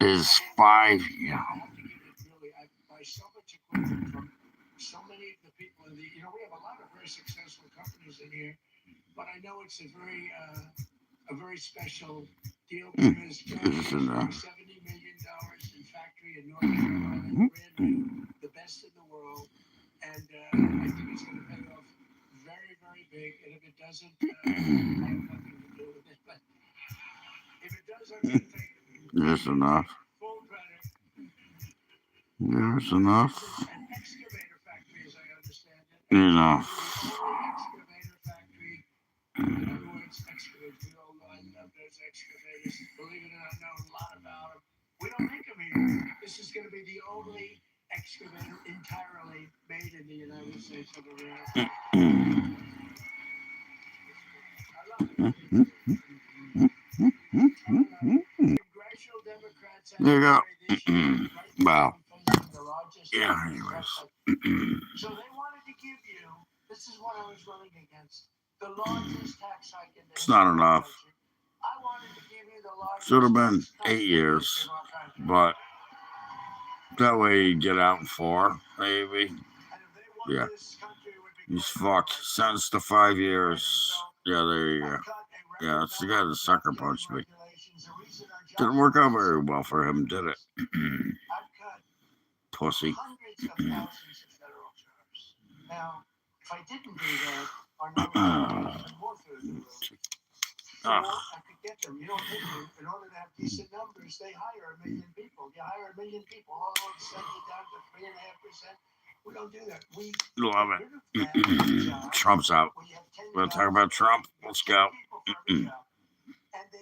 is 5. Yeah. So many of the people in the, we have a lot of very successful companies in here, but I know it's a very special deal because This is $70 million in factory in North Carolina, brand new, the best in the world, and I think it's going to pay off very, very big. And if it doesn't, I have nothing to do with it. But if it does, I'm going to take it. That's enough. Full credit. There's enough. An excavator factory, as I understand it. Enough. The only excavator factory. In other words, excavators. We all know I love those excavators. Believe it or not, I know a lot about them. We don't make them here. This is going to be the only excavator entirely made in the United States of America. I love it. Congressional Democrats have There you go. this year, Wow. the largest. Yeah, anyways. So they wanted to give you, this is what I was running against, the largest tax hike in the It's not enough. I wanted to give you the largest. Should have been 8 years, but that way you get out in 4, maybe. Yeah. He's fucked. Sentenced to 5 years. Yeah, there you go. Yeah, that's the guy that sucker punched me. Didn't work out very well for him, did it? Pussy. Now, if I didn't do that, our numbers would be more through. I could get them. You don't think in order to have decent numbers, they hire 1 million people. You hire 1 million people, all of them send you down to 3.5%. We don't do that. We love it. Trump's out. We'll talk about Trump. Let's go.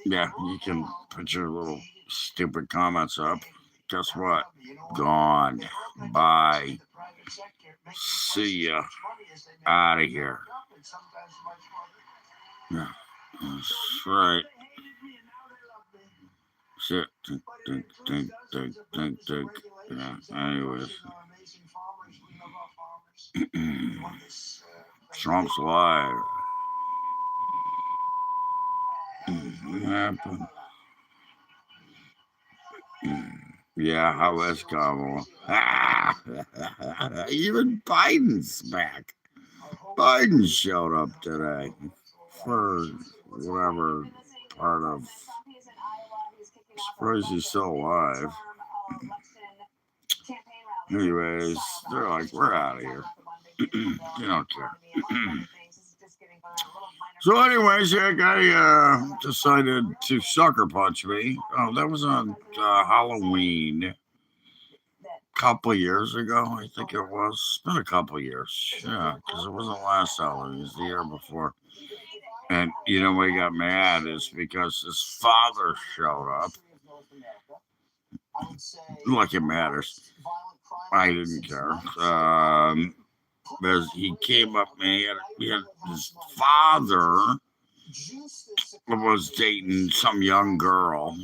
Yeah, you can put your little stupid comments up. Guess what? Gone. Bye. See ya. Out of here. Yeah, that's right. Shit. Think. Yeah, anyways. Trump's live. What happened? Yeah, how is Kamala? Even Biden's back. Biden showed up today for whatever part of. Surprised he's still alive. Anyways, they're like, we're out of here. You don't care. So anyways, yeah, guy decided to sucker punch me. Oh, that was on Halloween a couple of years ago, I think it was. It's been a couple of years. Yeah, because it wasn't last Halloween. It was the year before. And you know why he got mad is because his father showed up. Like it matters. I didn't care. Because he came up, man. He had his father was dating some young girl.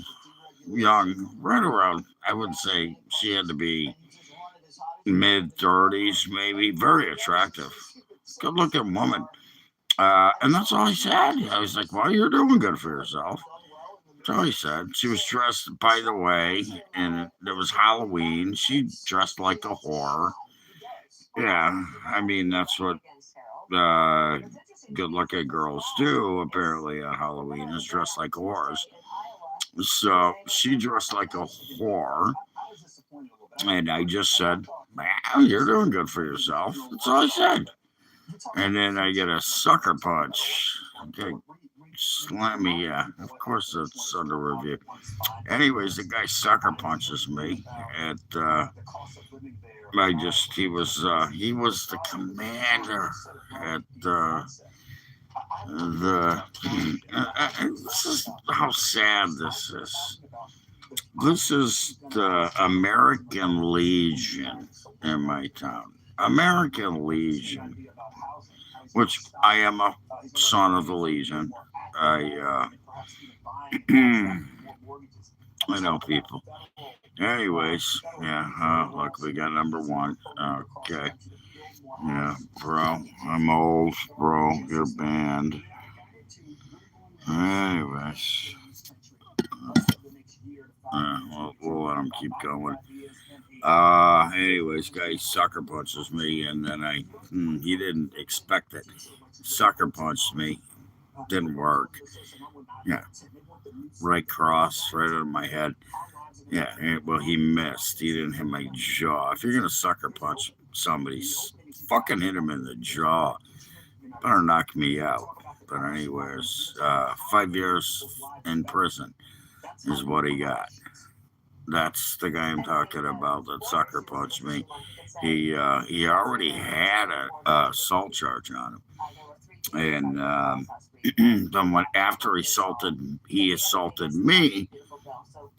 Young, right around, I would say she had to be mid-30s, maybe. Very attractive. Good looking woman. And that's all he said. I was like, well, you're doing good for yourself. That's all he said. She was dressed, by the way, and it was Halloween. She dressed like a whore. Yeah, I mean, that's what good-looking girls do, apparently, on Halloween, is dress like whores. So she dressed like a whore. And I just said, wow, you're doing good for yourself. That's all I said. And then I get a sucker punch. Okay, slam me, yeah. Of course it's under review. Anyways, the guy sucker punches me at he was the commander at this is how sad this is. This is the American Legion in my town. American Legion, which I am a son of the Legion. I know people. Anyways, yeah, look, we got number 1. Okay. Yeah, bro, I'm old, bro, you're banned. Anyways, we'll him keep going. Anyways, guy sucker punches me, and then he didn't expect it. Sucker punched me, didn't work. Yeah, right cross, right under my head. Yeah, well, he missed. He didn't hit my jaw. If you're gonna sucker punch somebody, fucking hit him in the jaw. Better knock me out. But anyways, 5 years in prison is what he got. That's the guy I'm talking about that sucker punched me. He already had a assault charge on him, and then when after he assaulted me,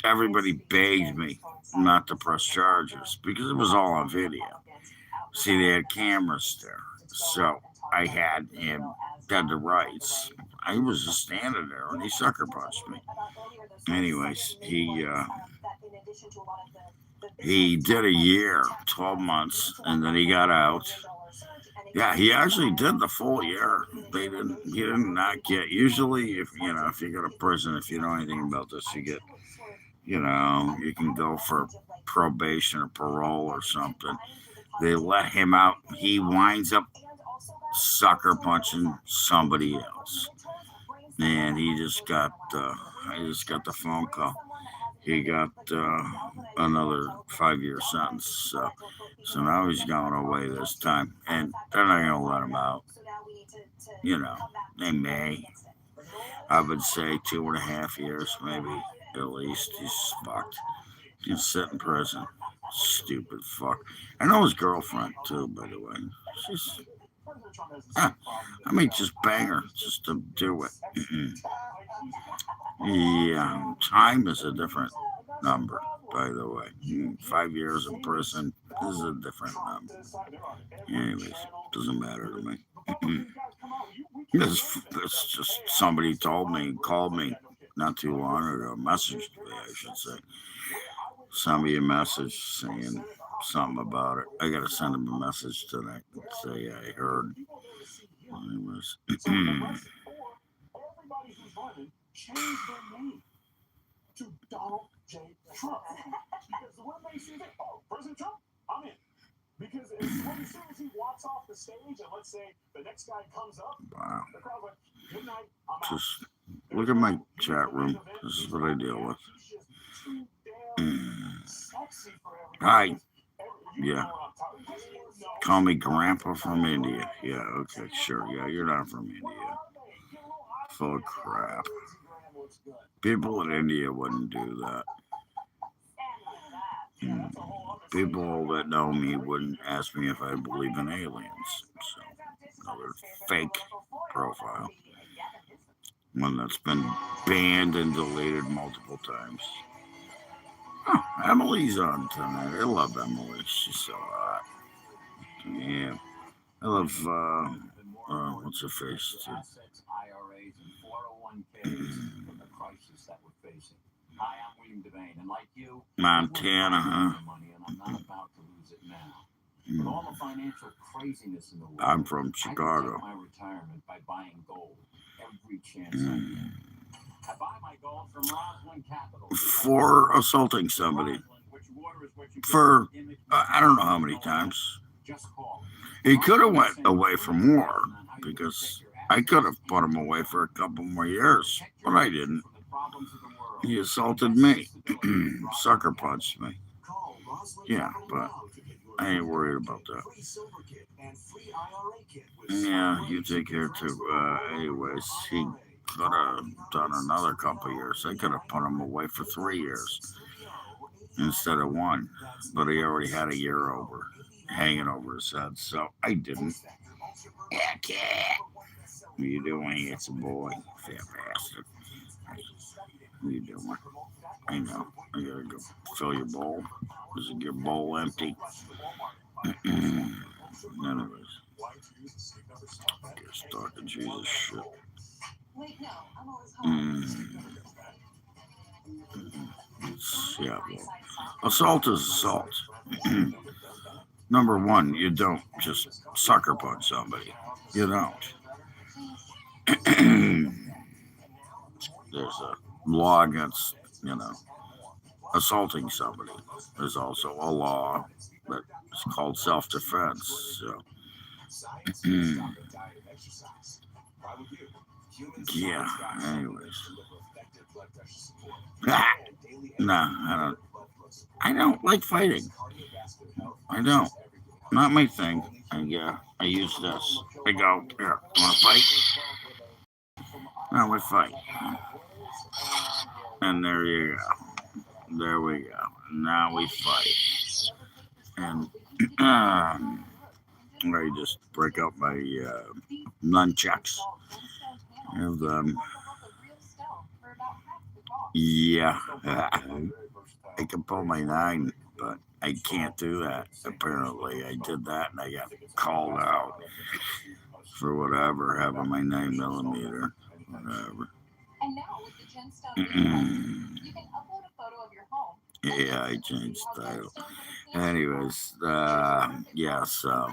everybody begged me not to press charges because it was all on video. See, they had cameras there, so I had him dead to rights. I was just standing there and he sucker punched me. Anyways, he did a year, 12 months, and then he got out. Yeah, he actually did the full year. He did not get, usually if you go to prison, if you know anything about this, you get, you can go for probation or parole or something. They let him out. He winds up sucker punching somebody else. And I just got the phone call. He got another 5-year sentence. So now he's going away this time. And they're not going to let him out. They may. I would say 2.5 years, maybe, at least. He's fucked. He can sit in prison. Stupid fuck. I know his girlfriend, too, by the way. She's... I may just bang her just to do it. Yeah, time is a different number, by the way. 5 years in prison is a different number. Anyways, doesn't matter to me. This just somebody called me not too long ago, messaged me, I should say. Send me a message saying something about it. I gotta send him a message tonight and say I heard. Anyways. Everybody who's running changed their name to Donald J. Trump. Because when they see that, President Trump, I'm in. Because as soon as he walks off the stage and let's say the next guy comes up, wow. the crowd's like, good night, I'm out. Just look at my chat room. This is what I deal with. Hi. Yeah. Call me Grandpa from India. Yeah, okay, sure. Yeah, you're not from India. Full of crap. People in India wouldn't do that. People that know me wouldn't ask me if I believe in aliens. So, another fake profile. One that's been banned and deleted multiple times. Oh, Emily's on tonight. I love Emily. She's so hot. Yeah. I love, what's her face, too? Montana, huh? I'm from Chicago. For assaulting somebody. For, I don't know how many times. He could have went away for more, because I could have put him away for a couple more years, but I didn't. He assaulted me. Sucker punched me. Yeah, but I ain't worried about that. Yeah, you take care too. Anyways, he could have done another couple years. I could have put him away for 3 years instead of 1, but he already had a year hanging over his head, so I didn't. Yeah, cat. What are you doing? It's a boy, fat bastard. What are you doing? I know. I gotta go fill your bowl. Is your bowl empty? Anyways, just talking Jesus shit. Yeah, well, assault is assault. Number one, you don't just sucker punch somebody. You don't. There's a law against, assaulting somebody is also a law, but it's called self-defense. So, yeah. Anyways, no, I don't like fighting. I don't. Not my thing. I use this. I go here. Want to fight? Now we fight. And there you go. There we go. Now we fight. And I just break out my nunchucks. Have them. Yeah. I can pull my 9, but I can't do that. Apparently, I did that and I got called out for whatever, having my 9mm. Whatever. Yeah, I changed title. Anyways, yeah, so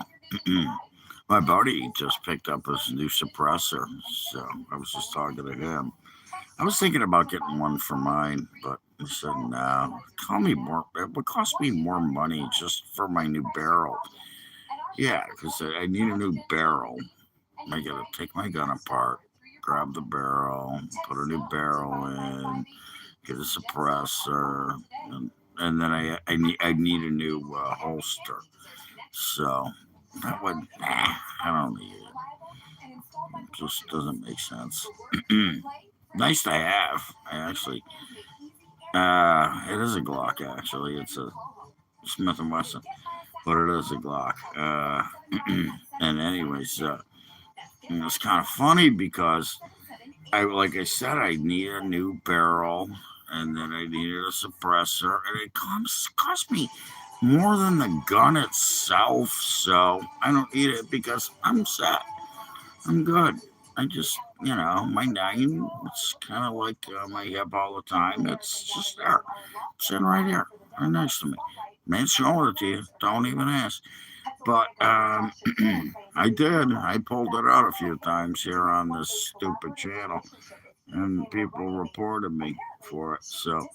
my buddy just picked up his new suppressor, so I was just talking to him. I was thinking about getting one for mine, but I said no. It would cost me more money just for my new barrel. Yeah, because I need a new barrel. I gotta take my gun apart, grab the barrel, put a new barrel in, get a suppressor, and then I need a new holster. So that would I don't need it. It just doesn't make sense. Nice to have. It is a Glock actually. It's a Smith and Wesson, but it is a Glock. And anyways, it's kind of funny because like I said, I need a new barrel, and then I needed a suppressor, and it cost me more than the gun itself. So I don't need it because I'm set. I'm good. I just, my 9, it's kind of like my hip all the time. It's just there, sitting right here, right next to me. Man, showing it to you. Don't even ask. But I did. I pulled it out a few times here on this stupid channel, and people reported me for it. So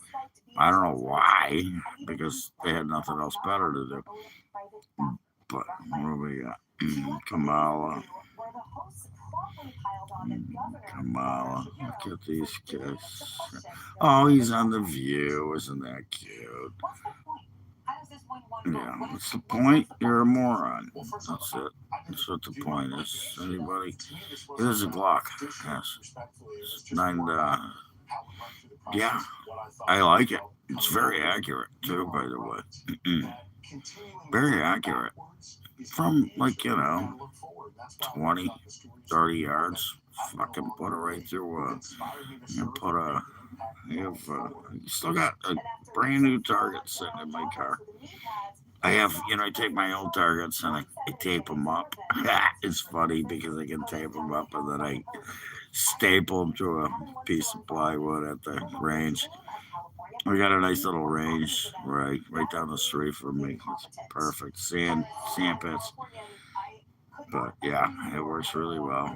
I don't know why, because they had nothing else better to do. But what do we got? Kamala. Kamala. Look at these kids. Oh, he's on The View. Isn't that cute? Yeah, what's the point? You're a moron. That's it. That's what the point is. Anybody? It is a Glock. Yes. 9. Yeah, I like it. It's very accurate too, by the way. Very accurate. From 20, 30 yards. Fucking put it right through. Still got a brand new target sitting in my car. I take my old targets and I tape them up. It's funny because I can tape them up and then I staple them to a piece of plywood at the range. We got a nice little range right down the street from me. It's perfect. Sand pits. But yeah, it works really well.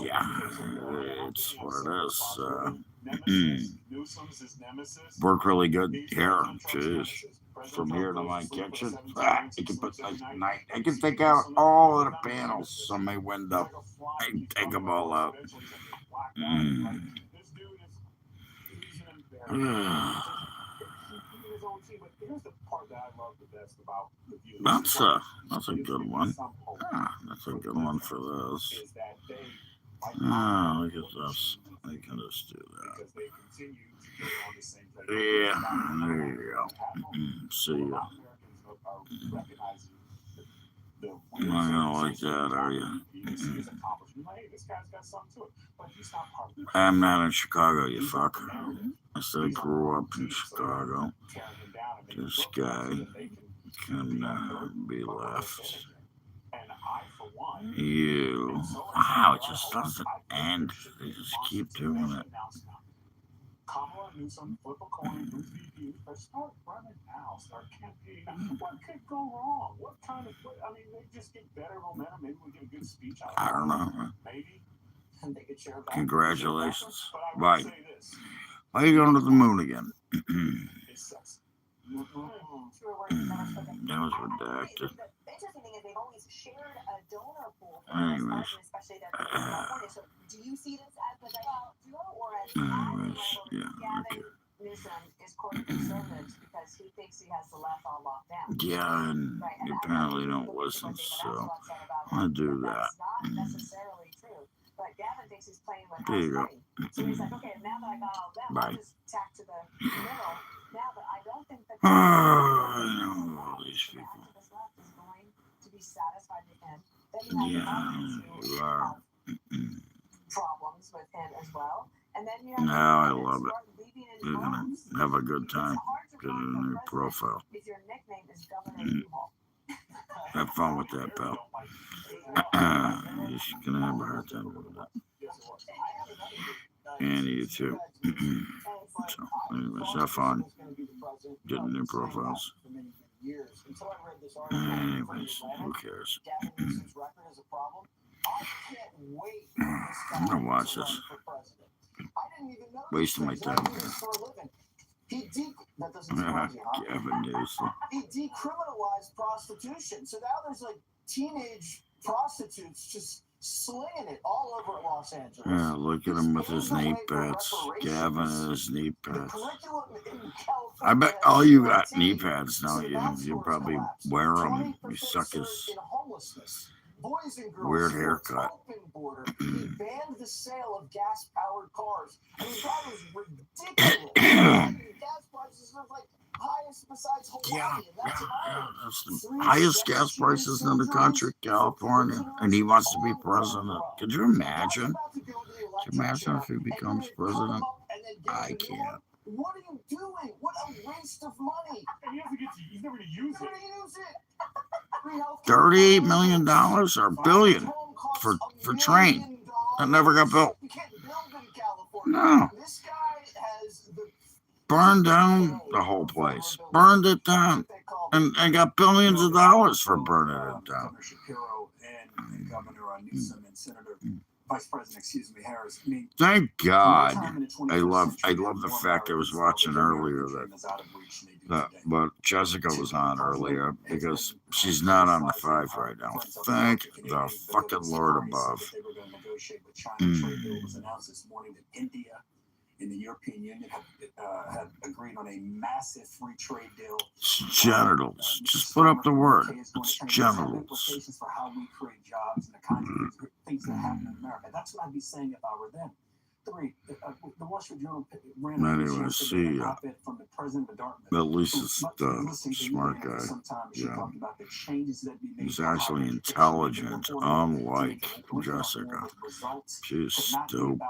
Yeah, it's what it is. Work really good here. Jeez. From here to my kitchen, I can take out all of the panels on my window. I can take them all out. That's a good one. That's a good one for those. Look at this. I can just do that. Yeah, there you go. See ya. You're not gonna like that, are you? I'm not in Chicago, you fuck. I said I grew up in Chicago. This guy can be left. You. Wow, it just doesn't end. They just keep doing it. Kamala Newsom, flip a coin, who feed you? Start running now. Start campaigning. What could go wrong? They just get better momentum. Maybe we get a good speech out of it. I don't know. Maybe. Congratulations. Bye. Why are you going to the moon again? It sucks. That was redacted. The interesting thing is they've always shared a donor pool for Anyways. especially their California. So do you see this as the or as Yeah, okay. Newsom is courting conservatives because he thinks he has the left all locked down. Yeah, and you apparently don't listen, so I'll do that. That's not necessarily true. But Gavin thinks he's playing with There you go. money. So he's like, okay, now that I got all them, Bye. I'll just tack to the middle. Now, but I don't think that I know all these people. activist left is going to be satisfied with him. Then you have Yeah, you are. problems with him as well. And then you have Now I love it. You're gonna have a good time. Get a new profile. if your nickname is Governor U-Haul. Have fun with that, pal. You're gonna have a hard time with that. And you too. So, anyways, have fun. Getting new profiles. Anyways, who cares? I'm gonna watch this. Wasting my time here. That doesn't surprise you, huh? Gavin Newsom. He decriminalized prostitution. So now there's like teenage prostitutes just slinging it all over Los Angeles. Yeah, look at him with his knee pads. Gavin and his knee The pads. curriculum in California I bet all you got knee pads, don't you? You probably wear them. You suck his Boys and girls weird sports haircut. open border. He banned the sale of gas-powered cars. I mean, that was ridiculous. Gas prices are like highest besides Hawaii, and that's in Ireland. That's the highest gas prices in the country, California, and he wants to be president. Could you imagine? Could you imagine if he becomes president? I can't. What are you doing? What a waste of money. And he's never going to use it. $38 million or $1 billion for train that never got built. You can't build in California. No. This guy has the Burned down the whole place. Burned it down. And got billions of dollars for burning it down. Governor Shapiro and Governor Newsom and Senator Vice President, Harris. I mean, Thank God. I love the fact I was watching earlier but Jessica was on earlier because she's not on the 5 right now. Thank the fucking Lord above. In the European Union have agreed on a massive free trade deal. It's genitals. Just put up the word. It's genitals. For how we create jobs and the kinds of things that happen in America. That's what I'd be saying if I were them. 3, the Wall Street Journal ran Anyway, see ya. from the president of Dartmouth. At least it's the smart guy. Yeah. He's actually intelligent, unlike Jessica. She's stupid.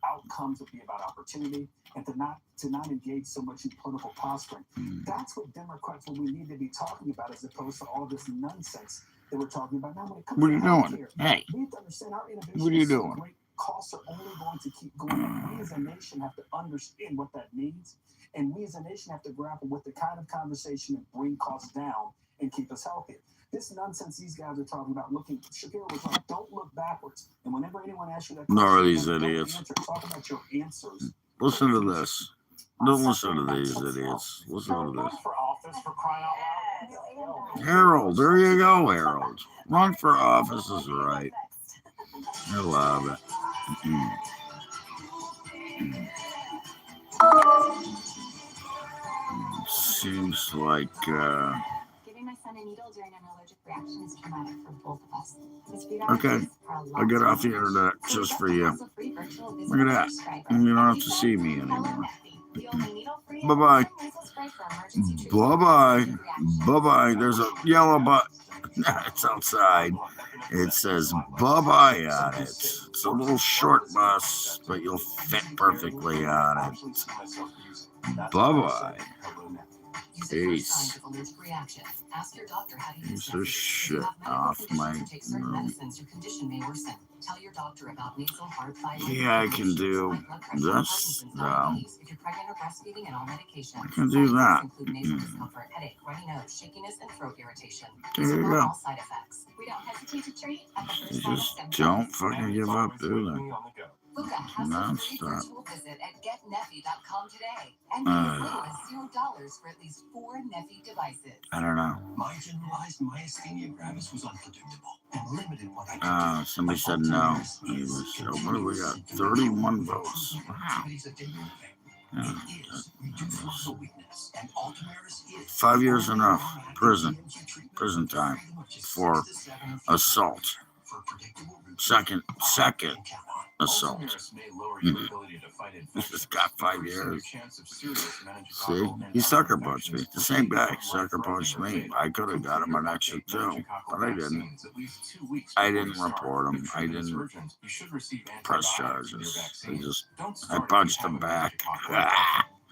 Outcomes would be about opportunity and to not engage so much in political posturing. That's what Democrats we need to be talking about as opposed to all this nonsense that we're talking about now. When it comes What are you to doing? healthcare, Hey, we have to understand our innovation what are you is so doing? great. Costs are only going to keep going up. We as a nation have to understand what that means, and we as a nation have to grapple with the kind of conversation that bring costs down and keep us healthier. This nonsense these guys are talking about, Shapiro was like, don't look backwards. And whenever anyone asks you that question, Nor are these don't idiots. answer. Talk about your answers. Listen to this. Don't listen to these idiots. Listen to this. For office for crying out loud. Harold, there you go, Harold. Run for office is right. I love it. Seems like Giving my son a needle during an allergic reaction is traumatic for both of us. okay. I'll get off the internet just for you. Look at that. You don't have to see me anymore. Bye-bye. Bye-bye. Bye-bye. There's a yellow button. It's outside. It says bye-bye on it. It's a little short bus, but you'll fit perfectly on it. Bye-bye. Peace. Piece of shit off my room. Yeah, I can do this, though. I can do that. There you go. You just don't fucking give up, do they? Book a hassle-free virtual visit at getneffy.com today and get as little as $0 for at least 4 Neffy devices. I don't know. My generalized myasthenia gravis was unpredictable and limited what I could do. Somebody said no. So what do we got? 31 votes. Wow. Yeah. 5 years enough. Prison time for assault. Second assault. This has got 5 years. See, he sucker punched me. The same guy sucker punched me. I could have got him an extra 2, but I didn't. I didn't report him. I didn't press charges. I punched him back.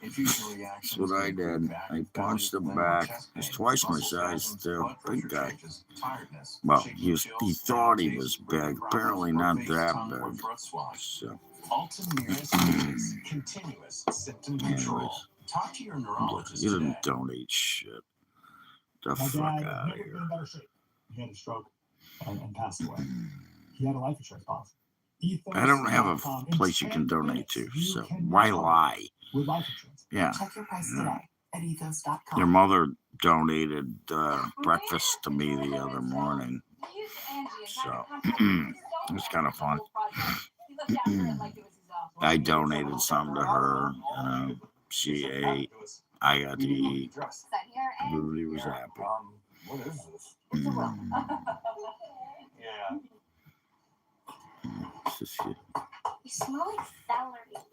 That's what I did. I punched him back. He's twice my size, too. Big guy. Well, he thought he was big. Apparently not that big. So. Anyways, you didn't donate shit. The fuck out of here. He had a stroke and passed away. He had a life insurance policy. I don't have a place you can donate to, so why lie? With life insurance. Yeah. Check your price today at ethos.com. Your mother donated breakfast to me the other morning, so it was kind of fun. I donated some to her. She ate. I got to eat. Everybody was happy. What is this? Yeah. You smell like celery.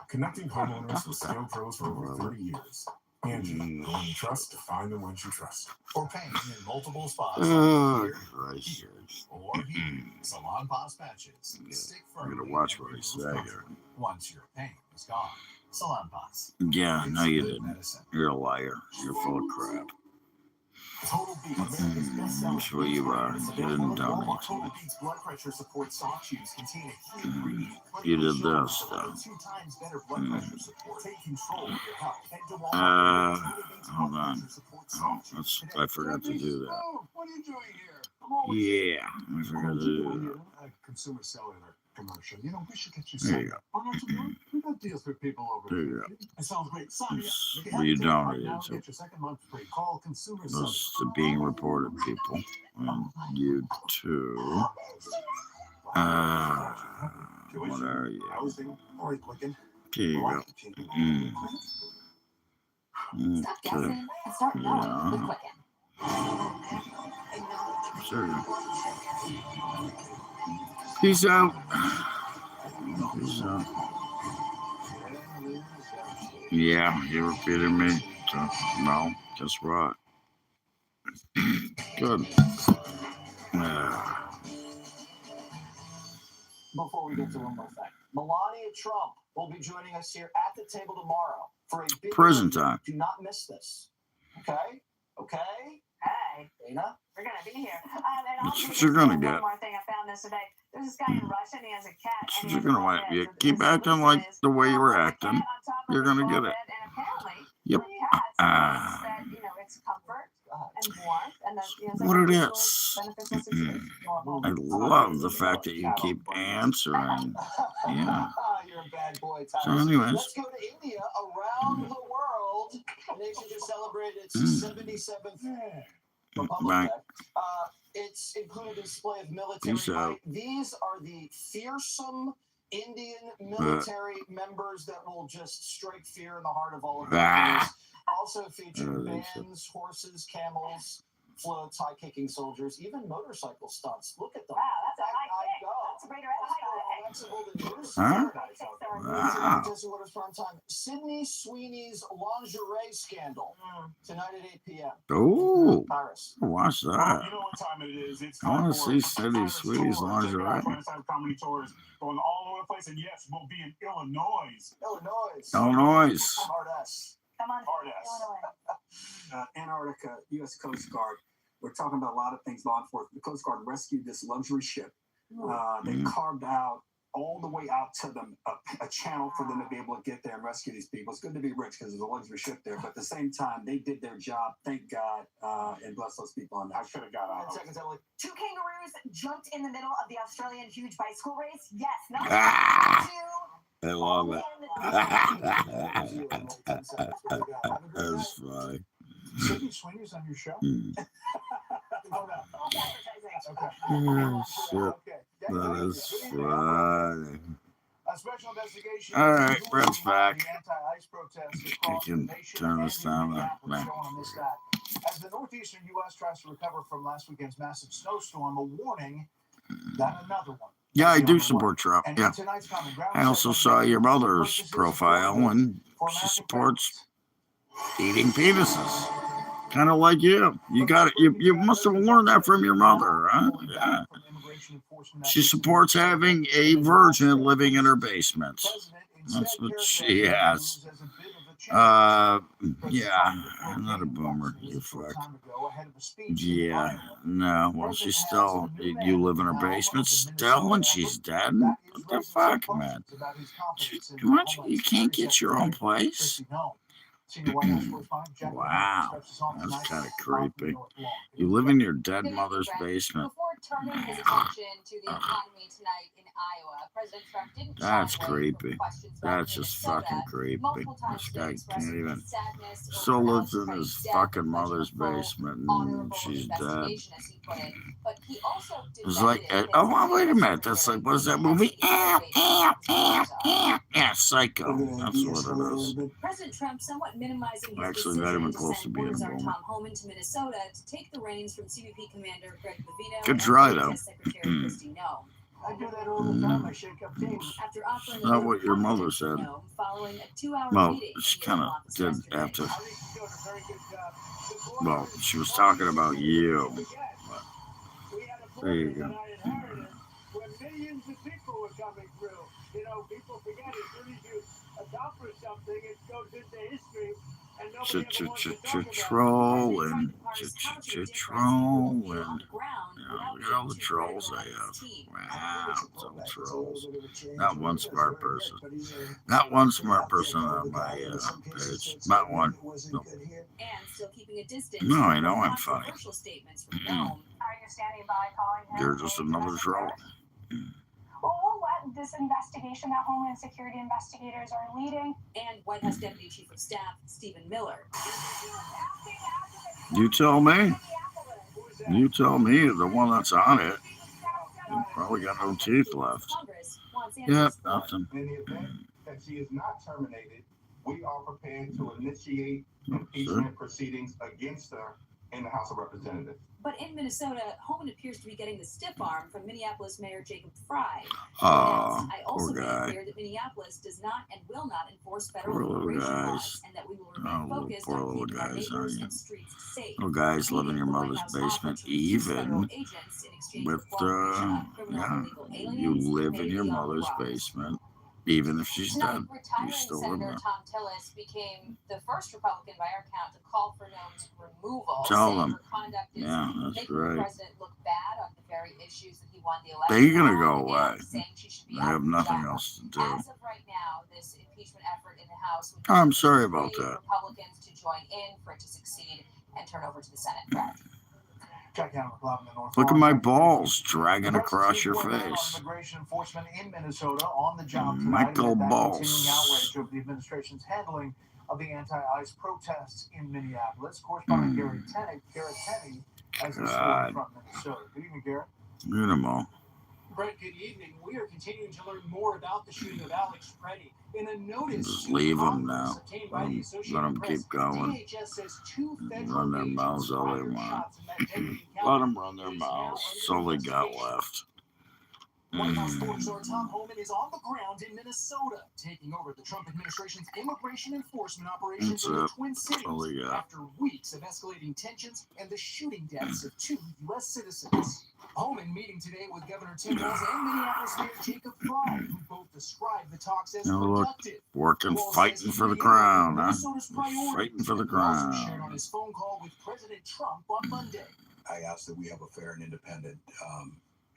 Connecting homeowners with skilled pros for over 30 years. Angie, the one you trust to find the ones you trust. For pain in multiple spots. Oh, Christ. Or heat. Salon Boss patches. Stick I'm firmly gonna watch what and I remove say comfort here. once your pain is gone. Salon Boss. Yeah, no, you Good didn't. medicine. You're a liar. You're full of crap. Total Beats, America's best-selling I'm sure you are. You didn't donate to Total me. Beats blood pressure support soft chews contain a key ingredient. You did this, though. 2 times better blood pressure support. Take control of your health. Head to Walmart. Hold on. Oh, I forgot to do that. Oh, what are you doing here? I'm always Yeah, I forgot to do a consumer cellular commercial. You know, we should get you that. There you some. go. Why don't you do it? We got deals with people over There here. you go. It sounds great. Sign me up. That's Make it what you happen right donated now. to. Get your second month free. Call consumer Those are being reported people. And you too. What are you? Housing or clicking. Here you go. Stop Okay. guessing and start knowing with Yeah. Quicken. Sure. Peace out. Peace out. Yeah, you repeated me. So, well, guess what? Good. Before we get to one more thing, Melania Trump will be joining us here at the table tomorrow for a big Prison interview. time. Do not miss this. Okay? Okay? Hey, Dana? we're gonna be here. And That's also what you're gonna one get. more thing, I found this today. There's this guy in Russia, and he has a cat. That's And what he you're has gonna a want. bed. You So keep the acting solution like is the way you were put the acting. cat on top of You're the gonna small get it. bed, and apparently, Yep. for cats, it's that, you know, it's comfort and warmth, and that, you know, it's What like it a is. beneficial situation. I love the fact that you keep answering. Yeah. You're a bad boy, So, Tyrus. anyways. Let's go to India. Around the world, the nation just celebrated its 77th Republic Bye. Day. It's included a display of military Peace out. might. These are the fearsome Indian military members that will just strike fear in the heart of all of Ah. Also feature that's it. bands, horses, camels, floats, high-kicking soldiers, even motorcycle stunts. Look at them. Wow, that's a high I kick. go. That's a greater exercise. Flexible than yours. Huh? Wow. Wow. Jesse Waters prime time. Sydney Sweeney's lingerie scandal tonight at 8 p.m. Oh, Iris. watch that. You know what time it is. It's I want time to for see Sydney Tyrus Sweetie's Tours. Check it lingerie. out. Tyrus Comedy Tours going all over the place. And yes, we'll be in Illinois. Illinois. Illinois. Hard S. Come on, Hard ass. Illinois. Antarctica, U.S. Coast Guard. We're talking about a lot of things law enforcement. The Coast Guard rescued this luxury ship. They carved out all the way out to them, a channel for them to be able to get there and rescue these people. It's good to be rich because there's a luxury ship there, but at the same time, they did their job. Thank God, and bless those people on that. I should have got out. 10 seconds, Emily. 2 kangaroos jumped in the middle of the Australian huge bicycle race. Yes, not Ah, 2. I love it. That's That's funny. Sydney Swingers on your show? Hmm. Oh, no. False advertising. Okay. Oh, shit. Okay. That is funny. A special investigation. All right, into Brett's the back. Anti-ice protests I across the can nation turn and this in down. Minneapolis. Man. Don't want to miss that. As the northeastern U.S. tries to recover from last weekend's massive snowstorm, a warning that another one. Yeah, I do support Trump. And Yeah. in tonight's comment, Ground I also Secretary saw your mother's purchases profile, affordable and for she American supports families. eating penises. Kind of like you. You got it. You must have learned that from your mother, huh? Yeah. She supports having a virgin living in her basement. That's what she has. Yeah, I'm not a boomer, you fuck. Yeah, no. Well, she's still. You live in her basement still, and she's dead. What the fuck, man? You can't get your own place. Wow, that's kind of creepy. You live in your dead mother's basement. Before turning his attention to the economy tonight in Iowa, President Trump didn't That's shy away from creepy. questions about That's just Minnesota. fucking creepy. Multiple times This he guy expressed can't even. his sadness Still over lives Alex in his Petty's death, fucking pledging a mother's full, basement, and honorable she's dead. investigation, as he put it. But he also It's like, defended oh, his well, wait a minute. That's Secretary like, what is that movie? Yeah, Psycho. That's what it is. President Trump somewhat minimizing his Actually, not even decision to close to send being a Warner boomer. Tom Homan to Minnesota to take the reins from CBP Commander Greg Bovino Good and try, though. DHS Secretary Kristi Noem. I do that all the time. I shake up teams. After offering Not a what your mother apology to said. Noem following a 2-hour Well, meeting she in the kind Oval of Office did yesterday. after. I think she's doing a very good job. Well, she was talking about you. We had a There you president go. that I inherited where millions of people were coming through. You know, people forget as soon as you accomplish something, it goes into history. And nobody ever wants to talk about it. Trolling. Trolling. Yeah, look at all the trolls I have. Wow, it's all trolls. Not one smart person. Not one smart person on my page. Not one. No. And still keeping a distance. No, I know from I'm funny. controversial statements from Noem. Are you standing by calling him? You're just another troll. Well, we'll let this investigation that Homeland Security investigators are leading. And White House Deputy Chief of Staff Stephen Miller. You tell me. You tell me, the one that's on it. Probably got no teeth left. Congress wants Yep, answers. nothing. In the event that she is not terminated, we are prepared to initiate impeachment proceedings against her in the House of Representatives. But in Minnesota, Homan appears to be getting the stiff arm from Minneapolis Mayor Jacob Fry. Oh, I also poor made it guy. clear that Minneapolis does not and will not enforce federal Poor little immigration guys. laws, and that we will remain Oh, focused poor on little keeping our guys, neighbors aren't you? and streets safe. Little guys live in your The White mother's House offered basement, to release federal even agents in exchange with for cooperation on criminal yeah. and illegal aliens You who live may in be your on the mother's rocks. basement, even if she's Tonight, dead. You retiring still live Senator there. Tom Tillis became the first Republican by our count to call for Noem's removal. Tell saying them. her conduct is Yeah, that's making the right. president look bad on the very issues that he won the election They're gonna on, go and away. saying she should be They out have of the nothing job. else to do. As of right now, this impeachment effort in the House would I'm need sorry 3 about that. Republicans to join in for it to succeed and turn over to the Senate. Brad. Check out McLaughlin in North Look at my Carolina. balls dragging The across your president on face. immigration enforcement in Minnesota on the job tonight. Michael amid that Balls. continuing outrage over the administration's handling of the anti-ICE protests in Minneapolis. Correspondent Garrett Tenney has the story God. from Minnesota. Good evening, Garrett. Look at them all. Brett, good evening. We are continuing to learn more about the shooting of Alex Preddy. In a notice Just to leave 'em Congress now. obtained Let by the 'em Associated Press, keep going. DHS says 2 federal Run their agents mouths all they fired want. shots in that deadly Let encounter. them run their It is now mouths. under That's all they got investigation. left. White House Sports star Tom Homan is on the ground in Minnesota, taking over the Trump administration's immigration enforcement operations That's in the it. Twin Cities all they got. after weeks of escalating tensions and the shooting deaths of 2 U.S. citizens. Homan meeting today with Governor Tim Walz and Minneapolis Mayor Jacob Fry, who both described the talks as Now look, productive. working, Walz fighting says for the he crown, huh? Minnesota's priorities, Fighting for the and he also shared on crown. his phone call with President Trump on Monday. I ask that we have a fair and independent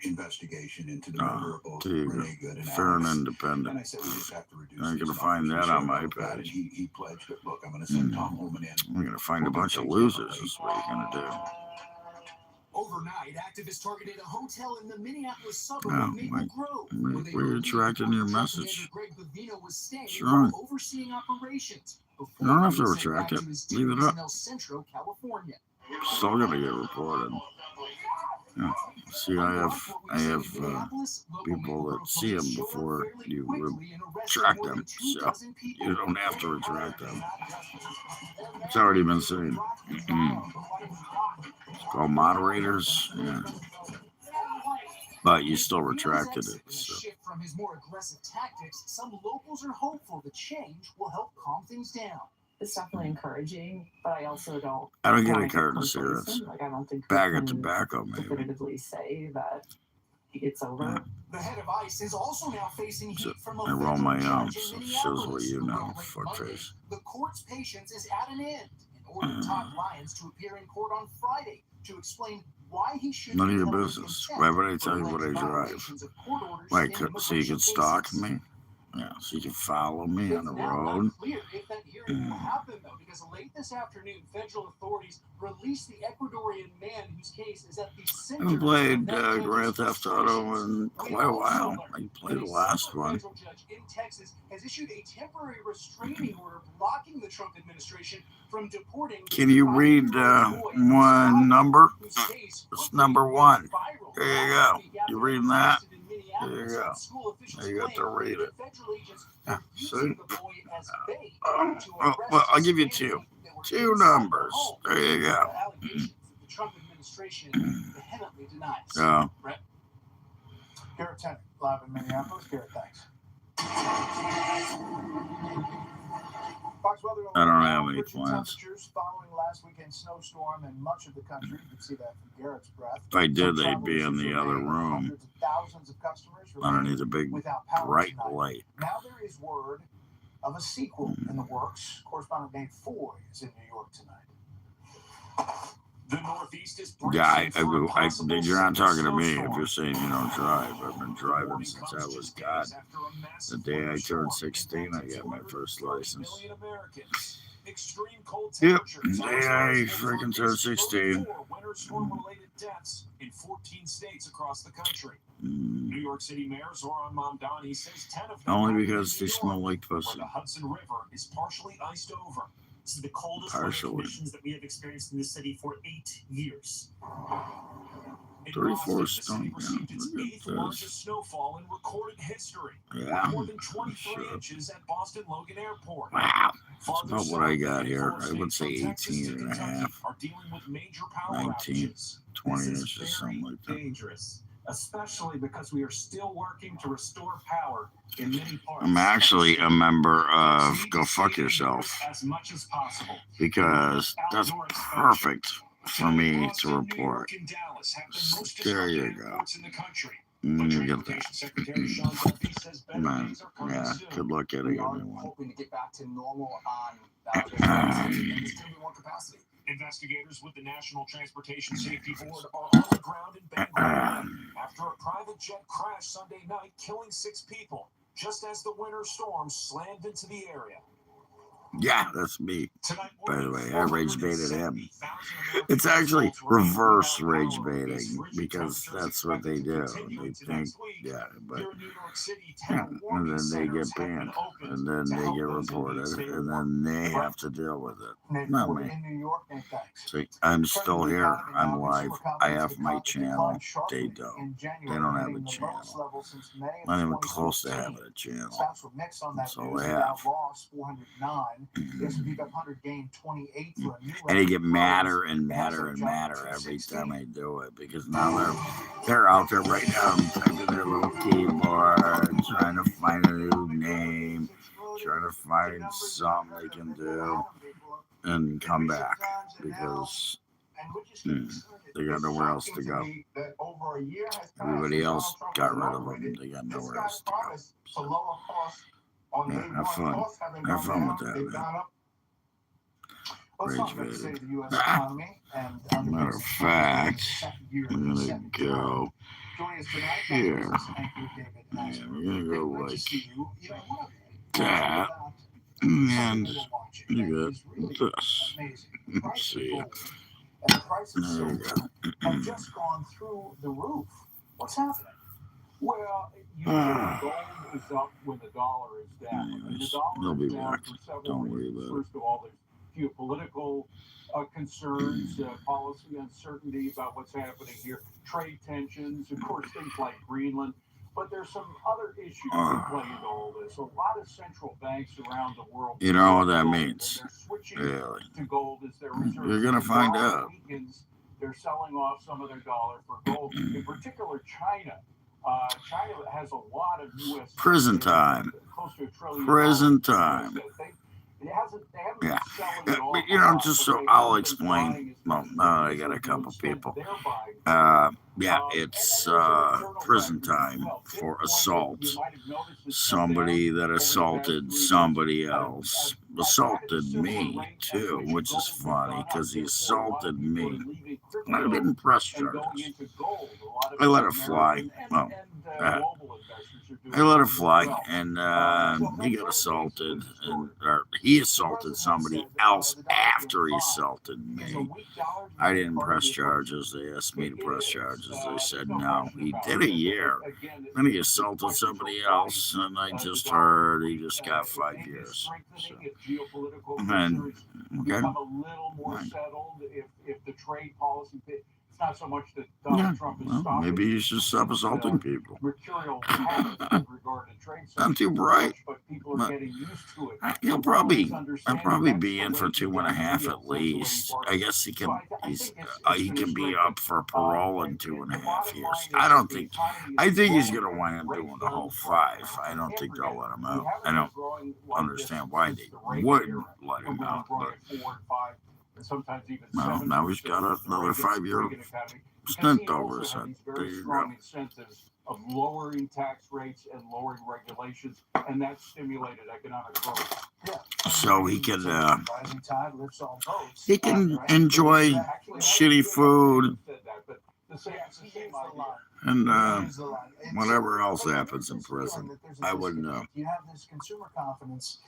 investigation into the murder of both there you go. Renee Good and Fair and Alex. independent. And I said we just have to reduce. I ain't these gonna find numbers. that We on my spoke about it. page. He pledged that, look, I'm going to send Tom Holman in. I'm gonna find a We'll do bunch of things losers. differently. Is what you're gonna do. Overnight, activists targeted a hotel in the Minneapolis suburb Oh, of Maple Grove. when they where you believed retracting your Truck message? Commander Greg Bavino was staying Sure. while overseeing operations before You don't have he to was sent retract back it. to his Leave it teams up. in El Centro, California. Still gonna get reported. Yeah. See, I have people that see them before you retract them, so you don't have to retract them. It's already been seen. It's called moderators. Yeah. But you still retracted it. So. Shift from his more aggressive tactics, some locals are hopeful the change will help calm things down. It's definitely encouraging, but I also don't. I don't get wanna a carton of complacent. cigarettes. Like I don't think Bag we of can tobacco, maybe. definitively say that it's over. Yeah. The head of ICE is also now facing heat So from a I roll my federal arms, judge so in it shows what Minneapolis you who know, ruled late Monday fuckface. The court's patience is at an end and ordered Todd Lyons to appear in court on Friday to explain why he should None of be your held in business. contempt Why would I for tell you what I alleged drive? violations of court orders Why, in so you immigration can stalk cases. me? Yeah, so you can follow me on It's the now road? unclear if that hearing will happen, though, because late this afternoon, federal authorities released the Ecuadorian man whose case is at the I center haven't played of that Grand judge's Theft Auto in frustrations. quite a while. I played the last separate one. federal judge in Texas has issued a temporary restraining order blocking the Trump administration from deporting. Can you read one number? It's number 1. There you go. You reading that? There you go. Now you got to read it. Yeah, see? Well, I'll give you 2. 2 numbers. There you go. The Trump administration vehemently denies. So, Garrett Tennant, live in Minneapolis. Garrett, thanks. Fox weather I don't have any frigid plans. temperatures following last weekend's snowstorm in much of the country. You can see that from Garrett's breath. if I did, Some they'd travel be in issues the other remain. room Hundreds of thousands of customers remain underneath a big without power bright tonight. light. Now there is word of a sequel in the works. Correspondent Dave Foy is in New York tonight. The Northeast is Yeah, you're not talking to me if you're saying you don't drive. I've been driving since I was God. The day I turned 16, I got my first license. Yep, the day I freaking turned 16. Winter storm-related deaths in 14 states across the country. New York City Mayor Zoran Mamdani says 10 of them Only happened because in they New York, smell like where pussy. the Hudson River is partially iced over. This is the coldest Partially. weather conditions that we have experienced in this city for 8 years. In 34 Boston, the stone, city received its yeah, look 8th at largest this. snowfall in recorded history. Yeah, More than 23 sure. inches at Boston Logan Airport. Wow, that's Farther about what I south, got here. 4 I would say states from Texas 18 to and a Kentucky half, are dealing with major power 19, outages. 20 This is inches, something like that. dangerous, especially because we are still working to restore power in many parts. I'm actually a member of Go Fuck Yourself as much as possible. because that's perfect for me to report. There you go. You get that. Man, yeah, good luck getting We are everyone. hoping to get back to normal on this can be more capacity. Investigators with the National Transportation Safety Board are on the ground in Bangor after a private jet crashed Sunday night, killing 6 people, just as the winter storm slammed into the area. Yeah, that's me. Tonight, By the way, I rage baited him. It's actually reverse rage baiting because that's what they do. They think, yeah, but yeah, and then they get banned, and then they get reported, and then they have to deal with it. Not me. In New York, Nate, thanks. See, I'm still here. I'm live. I have my channel. They don't. They don't have a channel. Not even close to having a channel. Stocks were mixed on that That's all news. I The have. Dow lost 409. The S&P 500 gained 28 for a new And record. they get madder and madder and madder every time I do it because now they're out there right now typing their little keyboard, trying to find a new name, trying to find something they can do and come back because they got nowhere else to go. Everybody else got rid of them. They got nowhere else to go. So, yeah, have fun. Have fun with that, man. Rage baited. Matter of fact, I'm gonna go Joining us tonight, Here. business anchor David Yeah, Asper. we're gonna go Great to like see you. You know, one that, about and something we're watching you that got is really this. amazing. The price See of ya. gold and the price of There you silver go. have just gone through the roof. What's happening? Well, usually gold is up when the dollar is down. And the Anyways, dollar they'll be is down back. for several Don't worry reasons. about it. First of all, there's geopolitical concerns, policy uncertainty about what's happening here, trade tensions, of course, things like Greenland. But there's some other issues that play into all this. A lot of central banks around the world. You know what that gold, means. and they're switching Really. to gold as their reserve. You're gonna find Dollar out. weakens, they're selling off some of their dollar for gold. In particular, China. China has a lot of U.S. Prison time. Close to $1 trillion. Prison time. They haven't Yeah. been selling it all But, you know, off, just but so they I'll haven't been explain. buying as Well, much as now they I got a usually do. couple Instead, people. they're buying. Yeah, And it's then there's an internal prison factor as time well. for Bitcoin, assault. you might have noticed, has come Somebody down that over the past assaulted 3 years. somebody At else that assaulted similar me rate at too, which which is gold has funny gone up. because he Therefore, a lot of assaulted people me. are leaving I crypto didn't press and going charges. into gold. A lot of I let it American fly. Well, and that. global investors are doing I let it this as fly, well. and So he that's got basically assaulted, the story. or he The assaulted president has somebody said else the dollar's after he doing fine. assaulted Is a me. weak dollar I really didn't part of press the equation? charges. They asked me to It press is. charges. They There's said no no. question He about did it. a year. Again, Then he the assaulted prices somebody will rise. else, and I The just dollar heard is he weak. just got If 5 it is years. strengthening, So, if geopolitical and concerns okay, become a little more fine. settled, if the trade policy, it's not so much that Yeah, Donald Trump is well, stopping maybe you should stop assaulting people. mercurial habits with regard to trade Not too sanctions so bright. much, but people are But getting used to it. he'll The world is probably understanding be that's in the for way you 2.5 got to at deal. That's the way least. you I guess he So can. I He's think he gonna can be strengthen. up for parole in And two and a the half bottom years. line I is don't that the think. economy I is think he's growing gonna at wind up great doing the whole guns right 5. now. I don't Can't think forget they'll let him we out. haven't I been don't growing like understand this why since they the Reagan wouldn't era, let when him we were out. growing But at 4 and 5, and sometimes even well, 7%. now he's got with the another Reagan 5-year economy, because stint he over also his had head. these There very you strong go. incentives of lowering tax rates and lowering regulations, and that stimulated economic growth. Yeah. So he can Rising tide lifts all boats. he can Right? enjoy Actually, shitty food said that, but the same, it's the He same is the idea. line. and He is the line. And whatever so, else but happens there's in this feeling prison. that there's a I wouldn't know. disconnect. You have this consumer confidence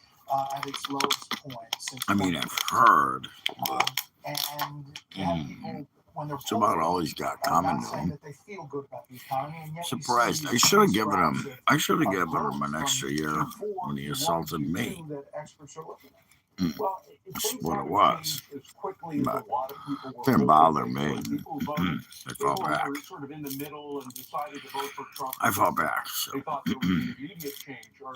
at its lowest point since I mean, I've 2015. heard, but And you have people when they're it's about polled, all he's got coming not to saying him. that they feel good about the economy, and yet you Surprised. see I these should have given scraps him. of I should have given growth him an from extra year Q4, when he Q1, assaulted Q2 me. that experts are looking at. Well, That's things what it haven't was. changed as quickly as But a lot of people were didn't hoping bother they me. would. People who voted, I fought people back. who were sort of in the middle and decided to vote for Trump I fought because back. So they thought there would be an immediate change, are a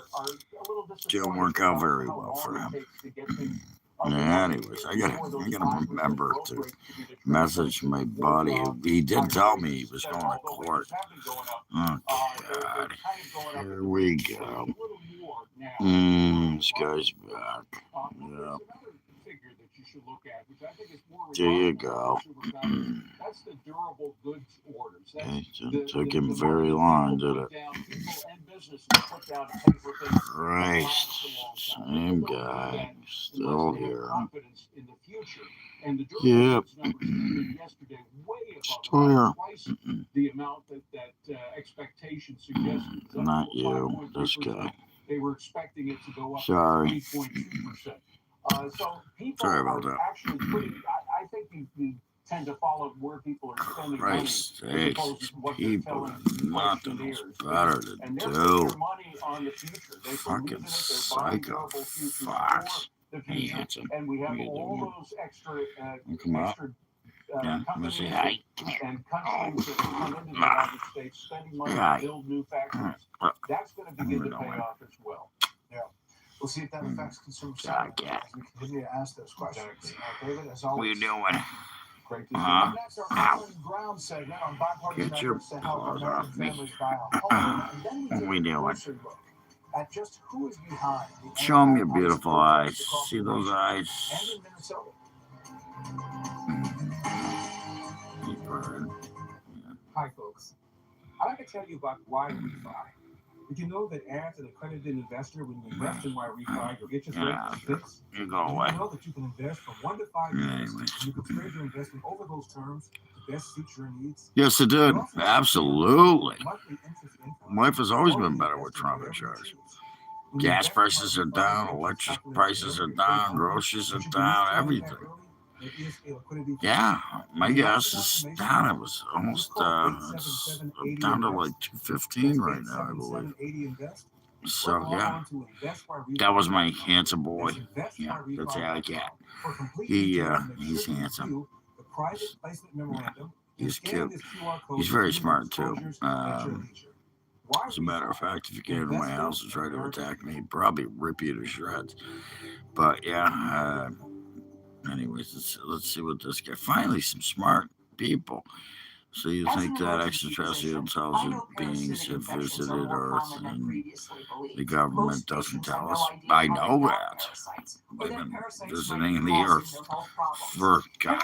little disappointed didn't work out about very how well long for it him. takes to get things up and Yeah, running anyways, I gotta for those remember 5% growth to rates to be the message trend my for buddy. He did tell me he was that going to although court. wages have been going up, Oh they're God, kind of going up at here the we rate of go. a little more now. This guy's back. There's Yeah, another figure that you should look at, which I think is more there you remarkable go. for consumer confidence. That's the durable goods orders. That's Okay, the didn't take him money very that long, people did put it? down, people and businesses put down to pay for things that Christ, last a long time. same People don't do guy, that still unless they have here. confidence in the future. And the durable Yep, goods numbers came in yesterday way above, still here. about twice the amount that expectation suggested. It was up Not to you, this 5.3%. guy. They were expecting it to go up to Sorry. 3.2%. So people Sorry are about that. actually putting. I think you tend to follow where people are spending money Christ as sakes, opposed these to what they're people telling got nothing else questionnaires. better to And they're putting do. their money on the future. They believe Fucking in it. They're buying psycho durable futures for fox. the Hey, future. handsome. And we have How you all doing? those extra Come up. extra Yeah, I'm gonna say hi. and countries that have come into the United States spending money to build new factories. That's going to begin to pay off as well. Yeah. We'll see if that affects consumer Sorry, sentiment cat. as we continue to ask those questions. David, as What are always, you doing? great to see you. Huh? Up next, our Common Ground segment on bipartisan Get your efforts to help paws American off me. families buy a home. And then we What take we a doing? closer look at just who is behind the Show 'em your anti-ICE beautiful protests eyes. across See the those nation eyes? and in Minnesota. Hi, folks. I'd like to tell you about why we buy. Did you know that as an accredited investor, when you invest in YREFI, your interest rate Yeah, is fixed? you go Did away. you know that you can invest from 1 to 5 years, Anyways. and you can spread your investment over those terms to best suit your needs? Yes, it did. You also have Absolutely. monthly interest income. Life has always Or been you better invest with in Trump whatever in you charge. choose. When you Gas invest in prices are YREFI, down, you can electric supplement prices are every down, company. groceries are But you can down, use money everything. back early. There is a liquidity Yeah, my When you want gas more is information, down. It was almost just call it's 877-80 down to invest. like 215 right That's now, I believe. 877-80 invest. So Log yeah, on to that was my investyrefy.com. handsome boy. That's Yeah, that's alley cat. For complete He details, make he's sure you handsome. review the private placement memorandum and He's scan cute. this QR code He's to very view the smart too. disclosures at your leisure. As a matter of fact, if you came to my house and tried to attack me, he'd probably rip you to shreds. But yeah, anyways, let's see what this guy. Finally, some smart people. So you think that extraterrestrial intelligent beings have visited Earth and the government doesn't tell us? I know that. They've been visiting the Earth for, God,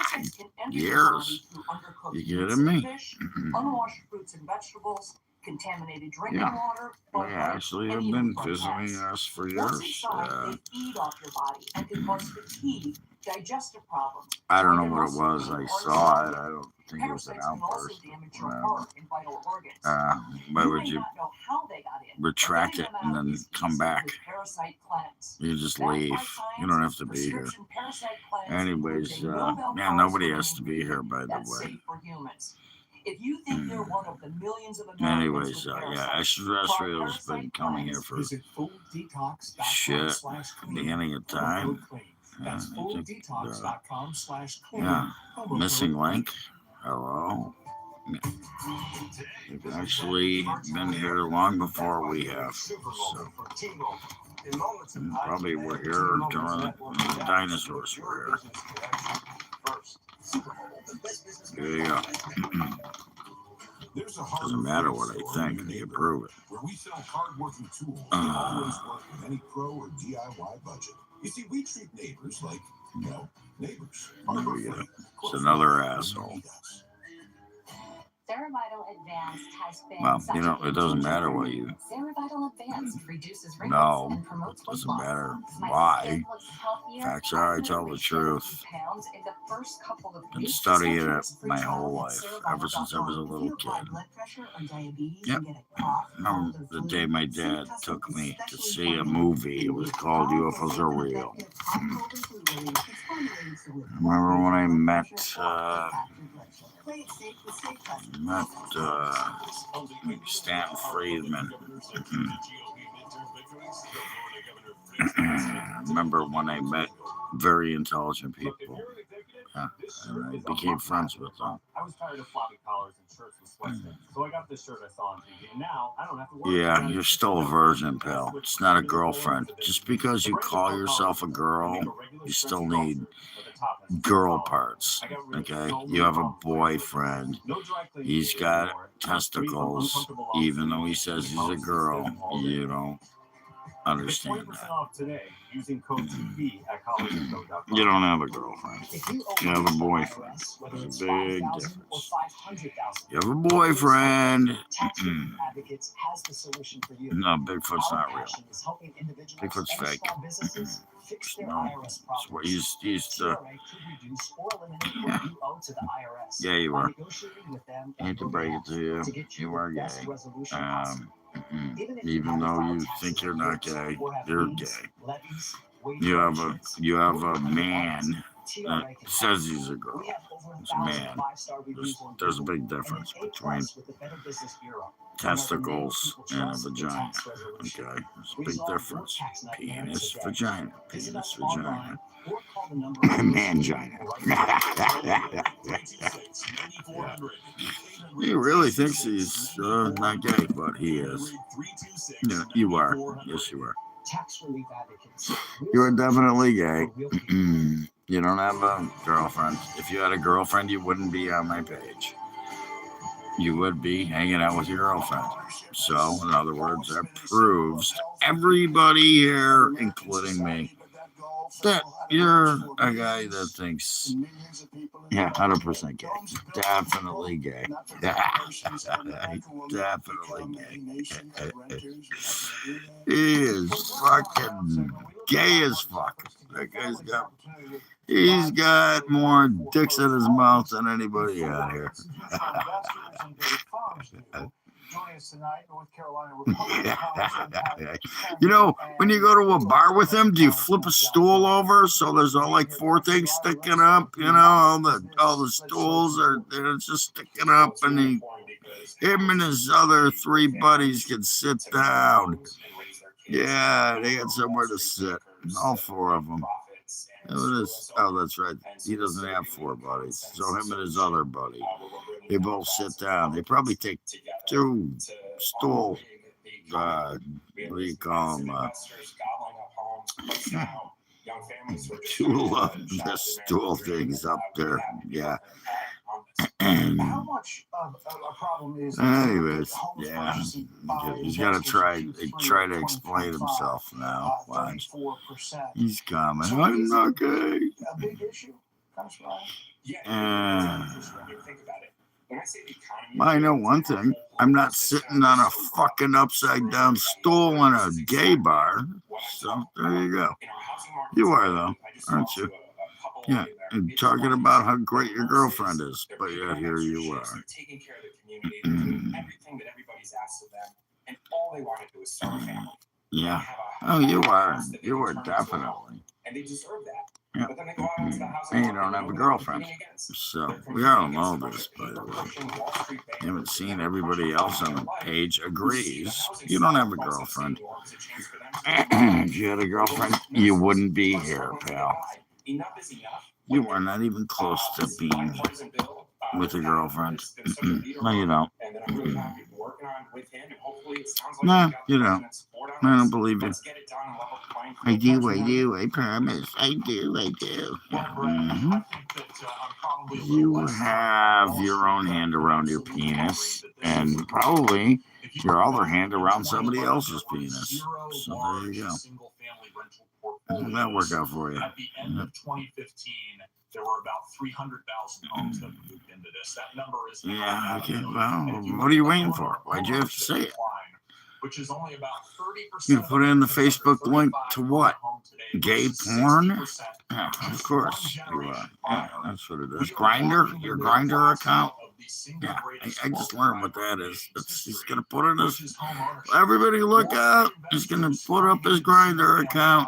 years. You kidding me? Unwashed fruits and vegetables, contaminated drinking Yeah. water, They actually have been visiting us for Once years. inside, they feed off your body and can cause fatigue, digestive problems. I don't know joint what it muscle was. pain, I or saw it. nausea. I don't think it was an Parasites can also outburst. damage your heart and vital organs. Why You would may you not know how they got in, but retract getting it them and out then is come easy back? with Parasite Cleanse. You just Backed by leave. science, You don't have to be here. prescription Parasite Cleanse Anyways, includes a Nobel yeah, Prize nobody winning has to be here, by the that's way. safe for humans. If you think you're one of the millions of Americans Anyways, with yeah, parasites, extraterrestrials try been Parasite coming here Cleanse. for Visit fulldetox.com/clean. beginning of Promo time. code clean. Yeah, That's I think, fulldetox.com/clean. yeah, Promo code missing clean. link. Hello. They've actually been here long before we have. So probably we're here during the dinosaurs were here. Yeah. Doesn't matter what I think, you can prove it. Where we sell hard-working tools, we always work with any pro or DIY budget. You see, we treat neighbors like, neighbors. Yeah. It's another asshole. Cerevital Advanced has been Well, such a it doesn't game matter changer. what you. Cerevital Advanced reduces wrinkles No, and promotes weight doesn't loss. matter My why. skin looks healthier. Facts are, I I've tell the literally truth. shed pounds in the first couple of Been weeks. studying Schedule it your free my trial whole at life, ever since I was a cerevital.com. little If you have high kid. blood pressure or diabetes, Yep. you get a cough, Remember cold, or the flu, day my see dad custom took me to especially see a formulated movie. It was called UFOs Are Real. Remember when I met Stanton Friedman. Remember when I met very intelligent people. Yeah, and I became friends with them. I was tired of floppy collars and shirts with sweatshirts, so I got this shirt I saw on TV, and now I don't have to worry. Yeah, you're still a virgin, pal. It's not a girlfriend. Just because you call yourself a girl, you still need girl parts. Okay? You have a boyfriend. He's got testicles, even though he says he's a girl. You don't understand that. Off today using code TV at collegeofcode.com. You don't have a girlfriend. You have a boyfriend. There's a big difference. You have a boyfriend. No, Bigfoot's not real. Bigfoot's fake. No, he's the. Yeah, you are. I hate to break it to you. You are gay. Even though you think you're not gay, you're gay. You have a man that says he's a girl. It's a man. There's a big difference between testicles and a vagina. Okay, there's a big difference. Penis, vagina. Penis, vagina. Mangina. He really thinks he's not gay, but he is. Yeah, you are. Yes, you are. You are definitely gay. You don't have a girlfriend. If you had a girlfriend, you wouldn't be on my page. You would be hanging out with your girlfriend. So, in other words, that proves to everybody here, including me, that you're a guy that thinks, yeah, 100% gay. Definitely gay. Definitely gay. He is fucking gay as fuck. That guy's got, he's got more dicks in his mouth than anybody out here. You know, when you go to a bar with him, do you flip a stool over so there's all like four things sticking up? You know, all the stools are, they're just sticking up, and him and his other three buddies can sit down. Yeah, they got somewhere to sit. All four of them. Oh, that's right. He doesn't have four buddies. So him and his other buddy, they both sit down. They probably take two stool, what do you call them? Two of the stool things up there. Yeah. How much of a problem is anyways, yeah, he's got to try to explain himself now. Watch, he's coming. I'm not gay. A big issue. I know one thing. I'm not sitting on a fucking upside down stool in a gay bar. So there you go. You are though, aren't you? Yeah, and talking about how great your girlfriend is, but yet here you are. Yeah. Oh, you are. You are definitely. Yeah. And you don't have a girlfriend. So we all know this, by the way. You haven't seen everybody else on the page agrees. You don't have a girlfriend. If you had a girlfriend, you wouldn't be here, pal. You are not even close to being with a girlfriend. No, you don't. No, you don't. I don't believe you. I do. I promise. I do. Mm-hmm. You have your own hand around your penis, and probably your other hand around somebody else's penis. So there you go. How'd that work out for you? At the end of 2015, there were about 300,000 homes that moved into this. That number is yeah. Okay. Well, what are you waiting for? Why'd you have to say it? Which is only about 30%. You put in the Facebook link to what? Gay porn? Yeah, of course you are. Yeah, that's what it is. Grindr? Your Grindr account? Yeah, I just learned what that is. He's gonna put in his. Everybody look out! He's gonna put up his Grindr account.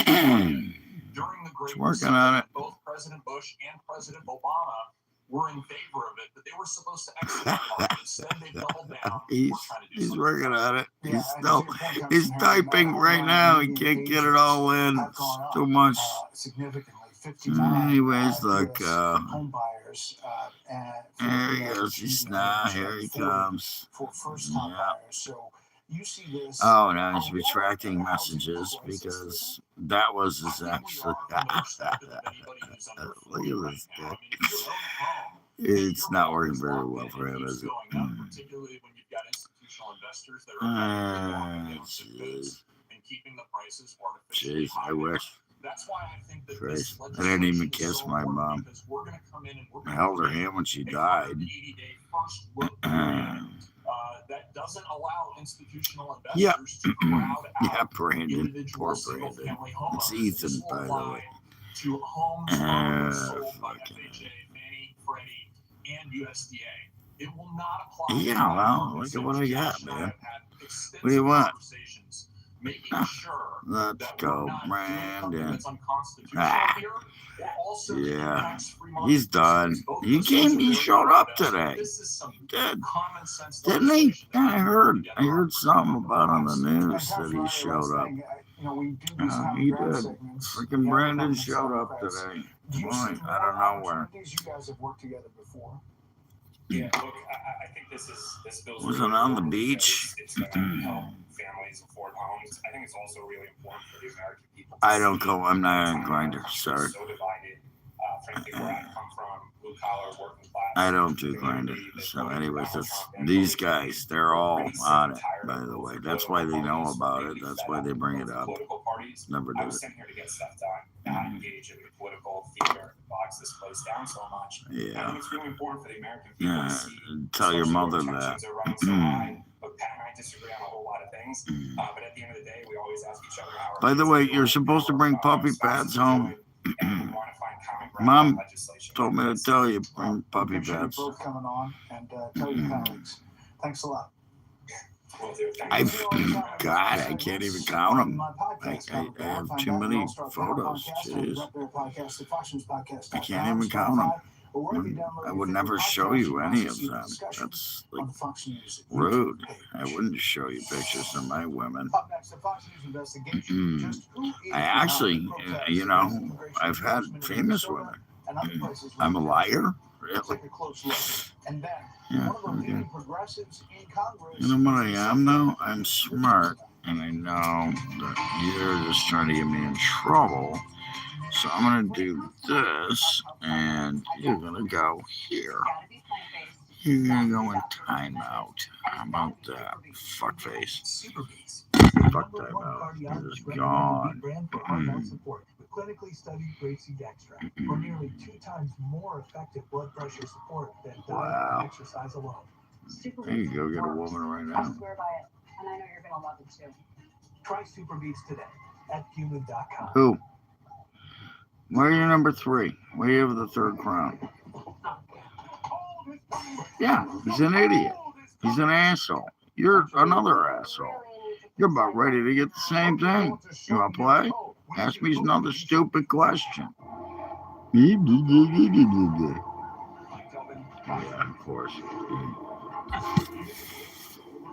He's working on it. Both President Bush and President Obama were in favor of it, but they were supposed to exit the market. Instead, they doubled down. He's working on it. He's typing right now. He can't get it all in. It's too much. Anyways, look, there he goes. Here he comes. Yeah. Oh, now he's retracting messages because that was his actual. Look at this guy. It's not working very well for him, is it? Jeez, I wish. Christ, I didn't even kiss my mom. I held her hand when she died. That doesn't allow institutional investors to crowd out yeah, Brandon. Poor Brandon. It's Ethan, by the way. To homes sold by FHA, Fannie, Freddie, and USDA. It will not apply. Yeah, well, look at what I got, man. What do you want? Let's go, Brandon. Yeah, he's done. He showed up today. Didn't he? Yeah, I heard something about on the news that he showed up. He did. Freaking Brandon showed up today. Boy, I don't know where. Yeah, look, I think this bill's wasn't on the beach. It's going to help families afford homes. I think it's also really important for the American people. I don't go. I'm not on Grindr. Sorry. So divided. Frankly, where I come from, blue collar, working class. I don't do Grindr. So, anyways, these guys. They're all on it. By the way, that's why they know about it. That's why they bring it up. parties. Never I did was it. sent here to get stuff done, not engage in the political theater that bogs this place down so much. I Yeah. think it's really important for the American people Yeah. to see. Tell your especially mother where that. tensions are running so high. Look, Pat and I disagree on a whole lot of things, but at the end of the day, we always ask each other how. By the way, you're supposed to bring puppy pads home. Mom told me to tell you, bring puppy Appreciate you pads. both coming on, and tell your colleagues. Thanks a lot. God, I can't even count them. I have too many photos. Jeez. I can't even count them. I would never show you any of them. That's like rude. I wouldn't show you pictures of my women. I actually, you know, I've had famous women. I'm a liar? Really? Yeah, okay. You know what I am now? I'm smart, and I know that you're just trying to get me in trouble. So I'm going to do this, and you're going to go here. You're going to go in timeout. How about that? Fuckface. Fuck timeout. You're just gone. Clinically studied grapeseed extract for nearly 2 times more effective blood pressure support than diet and exercise alone. There you go, get a woman right now. I swear by it, and I know you're gonna love it too. Try Super Beats today at human.com. Who? Where are you number 3? Where you have the 3rd crown? Yeah, he's an idiot. He's an asshole. You're another asshole. You're about ready to get the same thing. You want to play? Ask me another stupid question. Yeah, of course.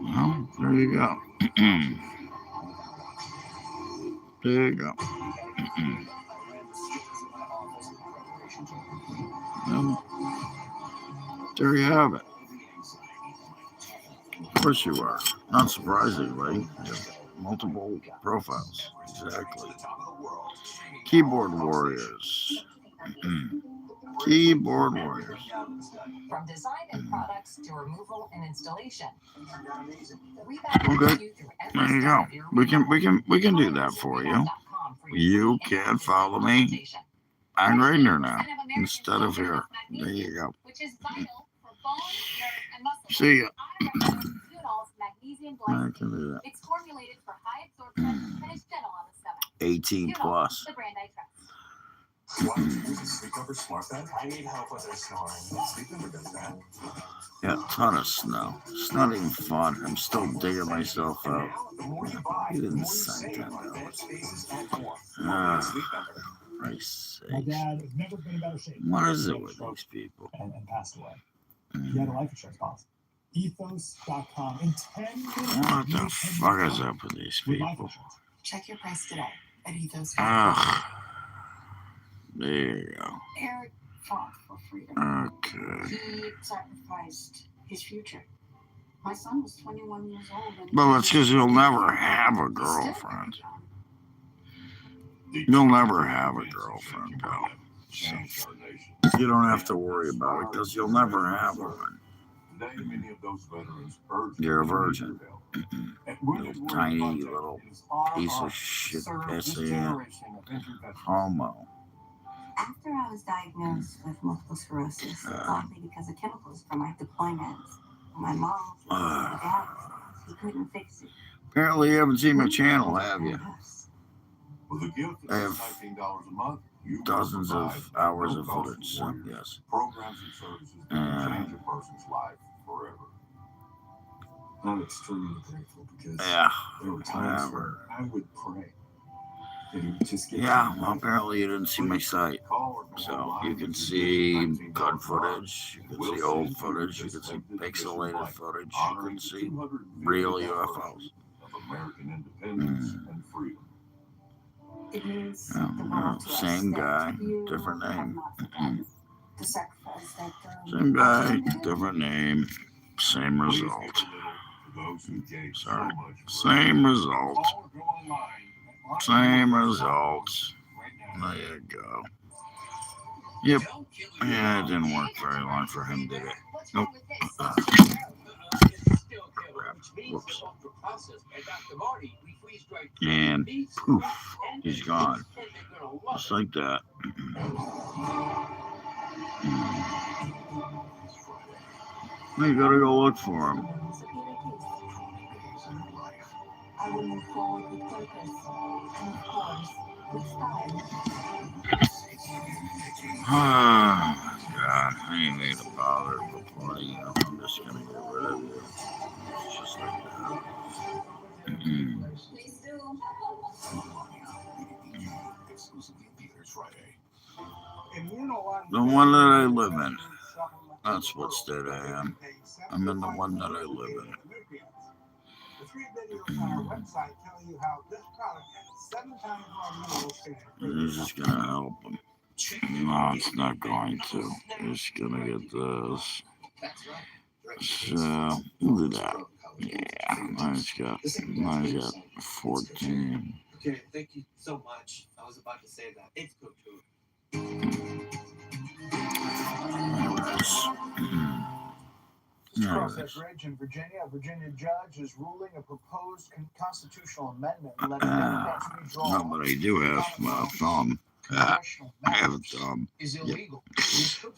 Well, there you go. There you go. Well, there you have it. Of course you are. Not surprisingly, you have multiple profiles. Exactly. Keyboard warriors. Keyboard warriors. From design and products to removal and installation. Okay. There you go. We can do that for you. You can follow me on Grindr now instead of here. There you go. See ya. I can do that. It's formulated for high absorption and is gentle on the stomach. 18 plus. The brand I trust. I need help with their snoring. Sleepover does that. Yeah, a ton of snow. It's not even fun. I'm still digging myself out. You didn't send $10. Christ's sake. What is it with these people? And passed away. He had a life insurance policy. Ethos.com. In 10 minutes. What the fuck is up with these people? Check your price today at Ethos.com. Ugh. There you go. Eric fought for freedom. Okay. He sacrificed his future. My son was 21 years old. Well, that's because you'll never have a girlfriend. You'll never have a girlfriend, pal. So you don't have to worry about it because you'll never have one. You're a virgin. Little tiny little piece of shit pissant homo. After I was diagnosed with multiple sclerosis, likely because of chemicals from my deployments, my mom, my dad, he couldn't fix it. Apparently you haven't seen my channel, have you? I have dozens of hours of footage, so yes. Programs and services that change a person's life forever. I'm extremely grateful because Yeah, there were times whatever. where I would pray that he would just get Yeah, well, apparently you didn't see my site. So you can see good footage, you can see old footage, you can see pixelated footage, you can see real UFOs. American independence and freedom. It means Oh, the no, world to us same that guy, you different have name. not forgotten the sacrifice that Same guy, different name, same result. Sorry, same result. Same result. There you go. Yep. Yeah, it didn't work very long for him, did it? Nope. crap. Which means Whoops. the ultra process by Dr. Marty, we freeze dry And meats, poof, and he's gone. and they're gonna love Just like that. You gotta go look for him. I will move forward with purpose and, of course, with style. God, I ain't made a bother reporting you. I'm just gonna get rid of you. It's just like that. Please do. Exclusively in theaters Friday. The one that I live in. That's what state I am. I'm in the one that I live in. The 3 videos on our website tell you how this product has 7 times more minerals in it. It's just gonna help him. No, it's not going to. It's gonna get this. So, look at that. Yeah, mine's got 14. Okay, thank you so much. I was about to say that. It's cooked too. Across that bridge in Virginia, a Virginia judge is ruling a proposed constitutional amendment letting Democrats redraw. No, but I do have my thumb. I have a thumb. Is Yep. illegal.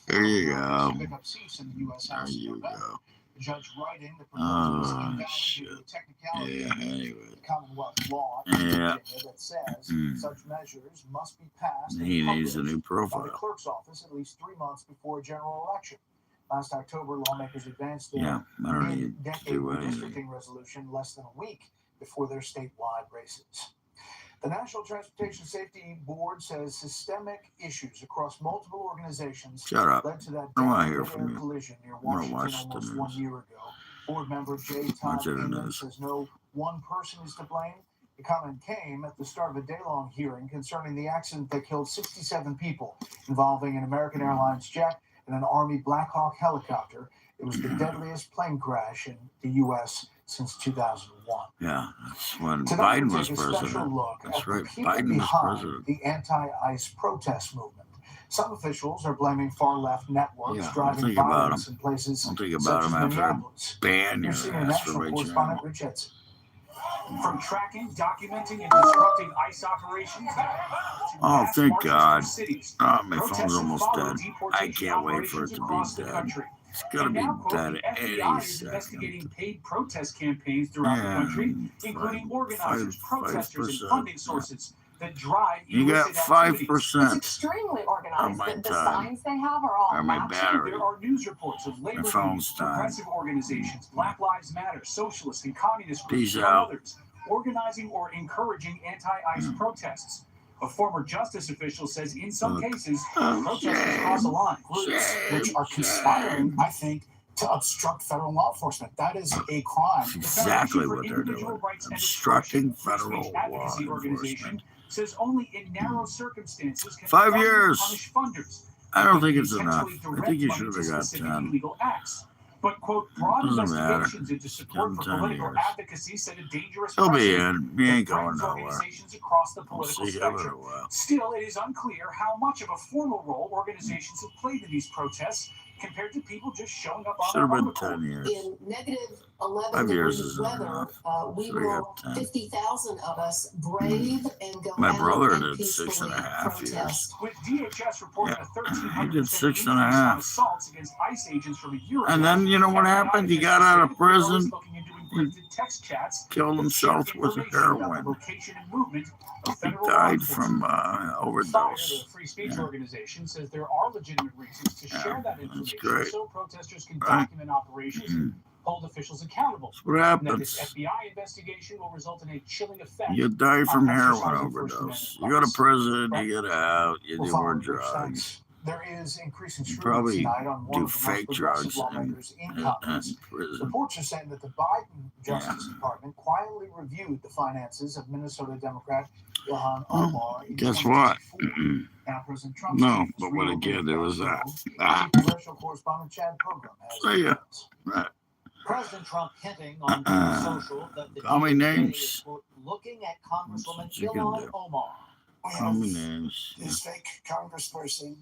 There you go. To pick up seats in the U.S. There House of you November. go. The judge writing the proposal is invalid Shit. due to a technicality Yeah, of anyway. the Commonwealth law in Yeah. Virginia that says such measures must be passed He and needs a new published by the profile. clerk's office at least 3 months before a general election. Last October, lawmakers advanced their Yeah, I don't need to mid-decade do anything. redistricting resolution less than a week before their statewide races. The National Transportation Safety Board says systemic issues across multiple organizations Shut up. led to that I don't wanna deadly hear mid-air from you. collision near I wanna Washington watch the almost news. 1 year ago. Board member J. Todd Watch the Inman news. says no one person is to blame. The comment came at the start of a day-long hearing concerning the accident that killed 67 people involving an American Airlines jet and an Army Black Hawk helicopter. It was the deadliest plane crash in the U.S. since 2001. Yeah, that's when Tonight, Biden we was take a special president. look That's at the right. people Biden was behind president. the anti-ICE protest movement. Some officials are blaming far-left networks Yeah, driving think about violence in places I'll think such about as him after I Minneapolis. ban your Here's senior ass for national my correspondent channel. Rich Edson. From tracking, documenting, and disrupting ICE operations to Oh, mass thank marches God. through cities, Oh, my phone's protests have almost followed dead. I deportation can't wait for it operations to across be the dead. country. It's gonna And be now, quote, dead the FBI any is second. investigating paid protest campaigns throughout the Yeah, country, including organizers, protesters, and 5%. funding sources that drive You got illicit activities. 5% extremely of organized. my The time signs they have are all or my matching. battery. There are news reports of My labor phone's unions, dying. progressive organizations, Black Lives Matter, socialist and communist groups, Peace among out. others, organizing or encouraging anti-ICE protests. A former justice official says in some Look. cases, Oh, protesters shame. cross a line. Groups which Shame, are conspiring, shame. I think, to obstruct federal law enforcement. That is a crime. That's The exactly Foundation for what they're Individual doing. Rights and Obstructing Expression, free federal speech law advocacy organization, enforcement. says only in narrow circumstances can 5 the government years. punish funders. I don't but think it's enough. intentionally I direct think you money should to have got specific 10. illegal acts. But, quote, broad Doesn't matter. investigations into support Give for him 10 political years. advocacy set a dangerous He'll be precedent in. He that ain't going threatens nowhere. organizations across the We'll political see him in a spectrum. while. Still, it is unclear how much of a formal role organizations have played in these protests compared to people just showing up on Should have their own been accord. 10 years. In negative 11 5 years degree isn't weather, enough. we Should've will, got 10. 50,000 of us brave and go My out brother and did peacefully 6.5 years. protest. With DHS reporting Yeah, a he 1,300% did 6.5. increase on assaults against ICE agents from a year ago. And then you know what happened? He got out of prison, Text chats killed himself with heroin. location and movement of He federal law died enforcement. from FIRE, overdose. the free speech Yeah. organization, says there are legitimate reasons to Yeah, share that that's information great. so protesters can Right. document operations and hold officials accountable. That's what And that this happens. FBI investigation will result in a chilling effect. You die from on heroin exercising First overdose. Amendment You go to rights. prison, Right. you get out, you do more drugs. There is increasing You scrutiny probably tonight on one do of the most fake progressive drugs lawmakers in in Congress. prison. Reports are saying that the Biden Justice Department quietly reviewed the finances of Minnesota Democrat Ilhan Omar in Guess what? 2024. Now, President Trump's No, chief but what again? There was that. Chief congressional correspondent Chad Pilgrim has See ya. details. Right. President Trump hinting on Truth Social that the Call me DOJ names. is, quote, looking at Congresswoman That's what you can Ilhan do. Omar. Call me names. Yeah. This fake congressperson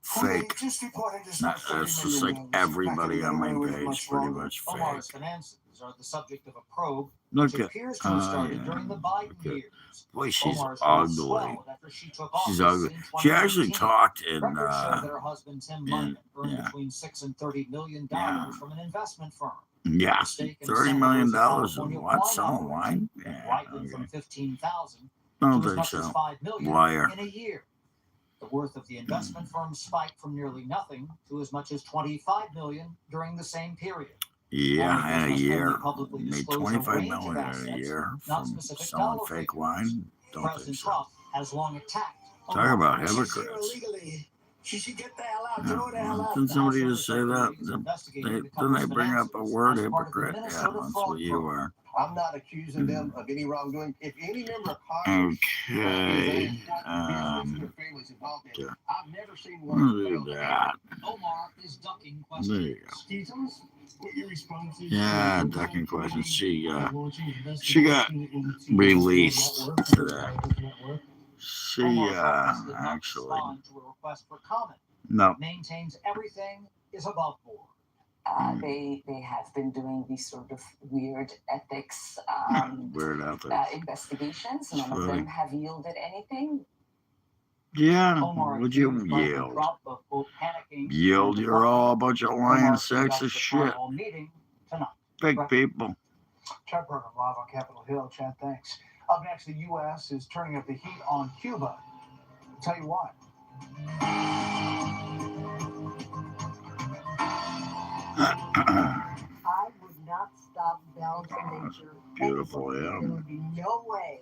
Fake. just reported his That's just like everybody on my page, pretty much Omar's fake. finances. are the subject of a probe Look which at, appears to have started yeah, during the Biden look at, years. boy, she's Omar's ugly. was swelled after she took She's office ugly. in She actually 2019. talked in, Records show that her husband Tim Mungan earned yeah, between $6 and $30 million yeah, from an investment firm. yeah, A stake in $30 million Senator's of California what? wine Selling operation, wine? Yeah, rising okay. from 15,000 I to don't as think much as so. $5 million Liar. in a year. The worth of the investment firm spiked from nearly nothing to as much as $25 million during the same period. Yeah, Lawmakers in a must year. only publicly Made disclose a 25 range of million in a assets, year not from specific selling dollar fake figures. wine. Don't think President so. Trump has long attacked Talk Omar. about She's here hypocrites. illegally. She should get the hell out. Yeah. Throw her the hell Well, out. didn't The somebody House just say Oversight that? Committee is investigating the Didn't couple's they bring up a finances word, as part of the hypocrite? Yeah, Minnesota that's fraud what you probe. are. I'm not accusing them of any wrongdoing. If any member of Congress Okay. here's the families involved in. Yeah. I've never seen We'll one do fail. that. Omar is ducking There questions. you go. Can you tell us what your response is? Yeah, ducking questions. She got released today. She Omar's office did not actually respond to a request for comment. no. It maintains everything is above board. They have been doing these sort of weird ethics Weird ethics. investigations. None Really? of them have yielded anything. Yeah, Omar would you accused by the yield? drop of, quote, panicking Yield, and you're all a bunch of lying Omar sexist conducts the shit. town hall meeting tonight. Fake people. Chad Burnham live on Capitol Hill. Chad, thanks. Up next, the U.S. is turning up the heat on Cuba. I'll tell you why. I would not stop Bell from nature. Beautiful, There yeah. would be no way.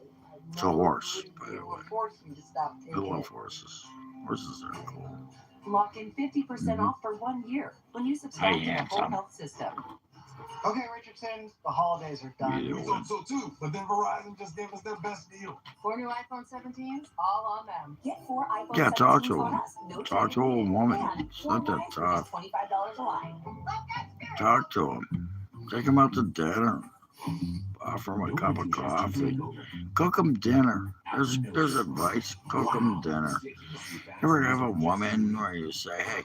It's a horse, by the It way. would force me to stop I taking love it. horses. Horses are cool. Lock in 50% off for 1 year when you subscribe to the handsome. whole health system. Okay, Richardson, the holidays are done. Yeah. We thought so too, but then Verizon just gave us their best deal. 4 new iPhone 17s, all on them. Get 4 iPhone Yeah, 17s talk to on him. us. No Talk to a trade-in. woman. And It's 4 not that lines for just tough. $25 a line. Talk to him. Take him out to dinner. Offer him a cup of coffee. Cook him dinner. There's advice. Cook him dinner. Ever have a woman where you say, hey,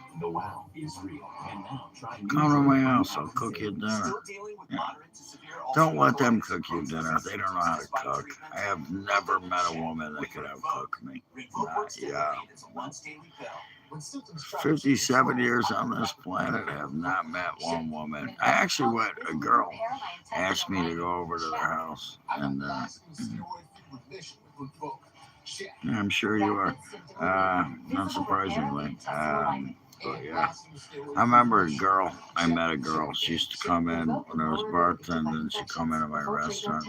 come to my house, I'll cook you dinner. Yeah. Don't let them cook you dinner. They don't know how to cook. I have never met a woman that could outcook me. Yeah. 57 years on this planet, I have not met one woman. I actually went, a girl asked me to go over to their house, and yeah, I'm sure you are. Not surprisingly. But yeah, I remember I met a girl. She used to come in when I was bartending, and she'd come into my restaurant.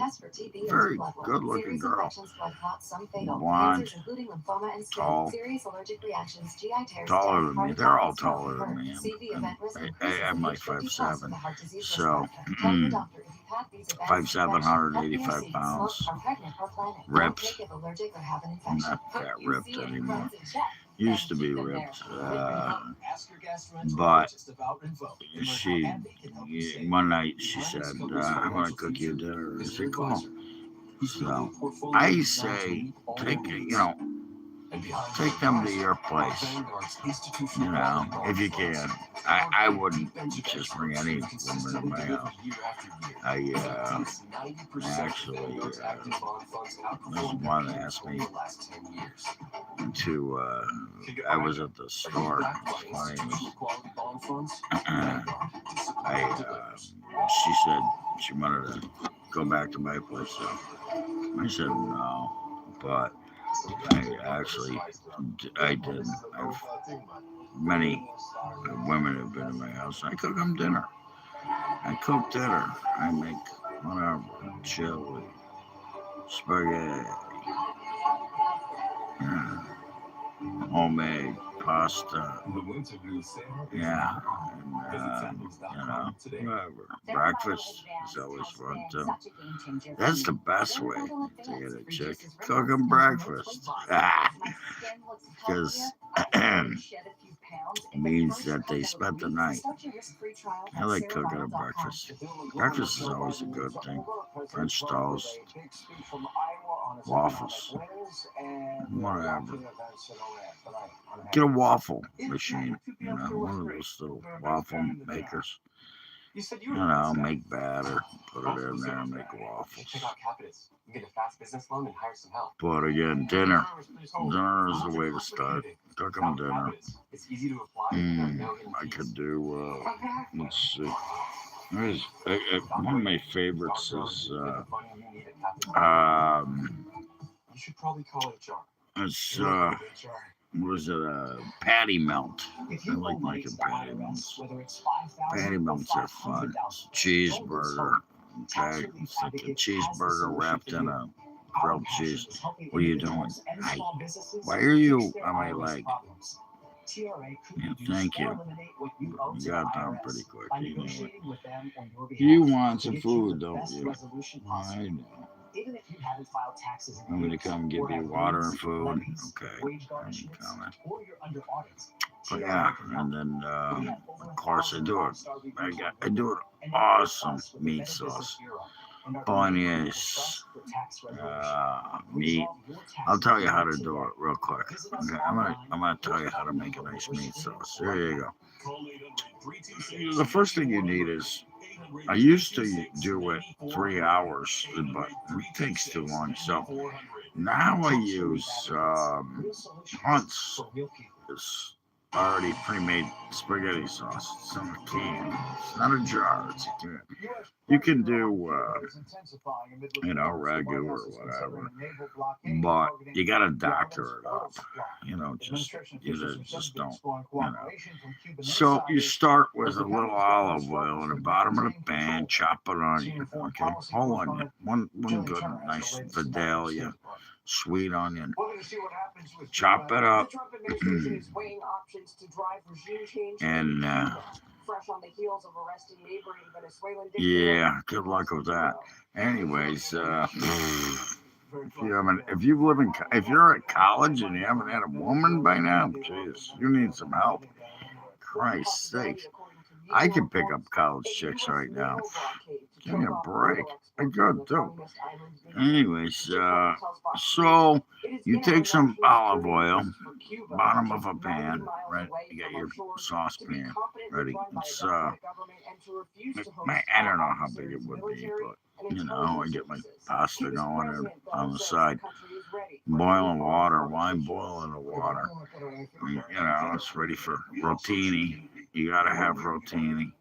Very good looking girl. Blonde, tall, taller than me. They're all taller than me. I'm like 5'7". So, 5'7", 185 pounds. Ripped. I'm not that ripped anymore. Used to be ripped. But one night she said, I want to cook you dinner. I said, cool. So I say, take them to your place, if you can. I wouldn't just bring any woman to my house. Actually, there's one that asked me to, I was at the store. It's funny. She said she wanted to go back to my place. So I said no, but I did. Many women have been in my house. I cook them dinner. I cook dinner. I make whatever, chili, spaghetti, homemade pasta. Yeah, and whatever. Breakfast is always fun too. That's the best way to get a chick. Cook them breakfast. Because means that they spent the night. I like cooking a breakfast. Breakfast is always a good thing. French toast, waffles, whatever. Get a waffle machine, one of those little waffle makers. You said You know, make batter, put it in there, make check waffles. out Capitus. You get a fast business loan and hire some help. But again, dinner. Dinner is the way to start. Cook them dinner. It's easy to apply. I could do, let's see. There's, one of my favorites is, You should probably call HR. it's, what is it, patty melt. I like making patty melts. Patty melts are fun. Cheeseburger. Okay, it's like a cheeseburger wrapped in a grilled cheese. What are you doing? Hi. Why are you on my leg? Yeah, thank you. You got down pretty quick. Anyway. You want some food, don't you? I know. I'm gonna come give you water and food. Okay, I'm coming. But yeah, and then of course I do it. I do it awesome meat sauce. Bolognese, meat. I'll tell you how to do it real quick. Okay, I'm gonna tell you how to make a nice meat sauce. There you go. The first thing you need is, I used to do it 3 hours, but it takes too long. So now I use Hunt's. It's already pre-made spaghetti sauce. It's in a can. It's not a jar. It's a can. You can do, ragu or whatever, but you gotta doctor it up. You just don't, So you start with a little olive oil in the bottom of the pan, chop an onion, okay? Whole onion, one good, nice Vidalia, sweet onion. Chop it up. And, yeah, good luck with that. Anyways, if you're at college and you haven't had a woman by now, jeez, you need some help. Christ's sake. I can pick up college chicks right now. Give me a break. I could too. Anyways, so you take some olive oil, bottom of a pan, right? You got your saucepan ready. It's I don't know how big it would be, but I get my pasta going and on the side. Boiling water, wine boiling the water. It's ready for rotini. You gotta have rotini.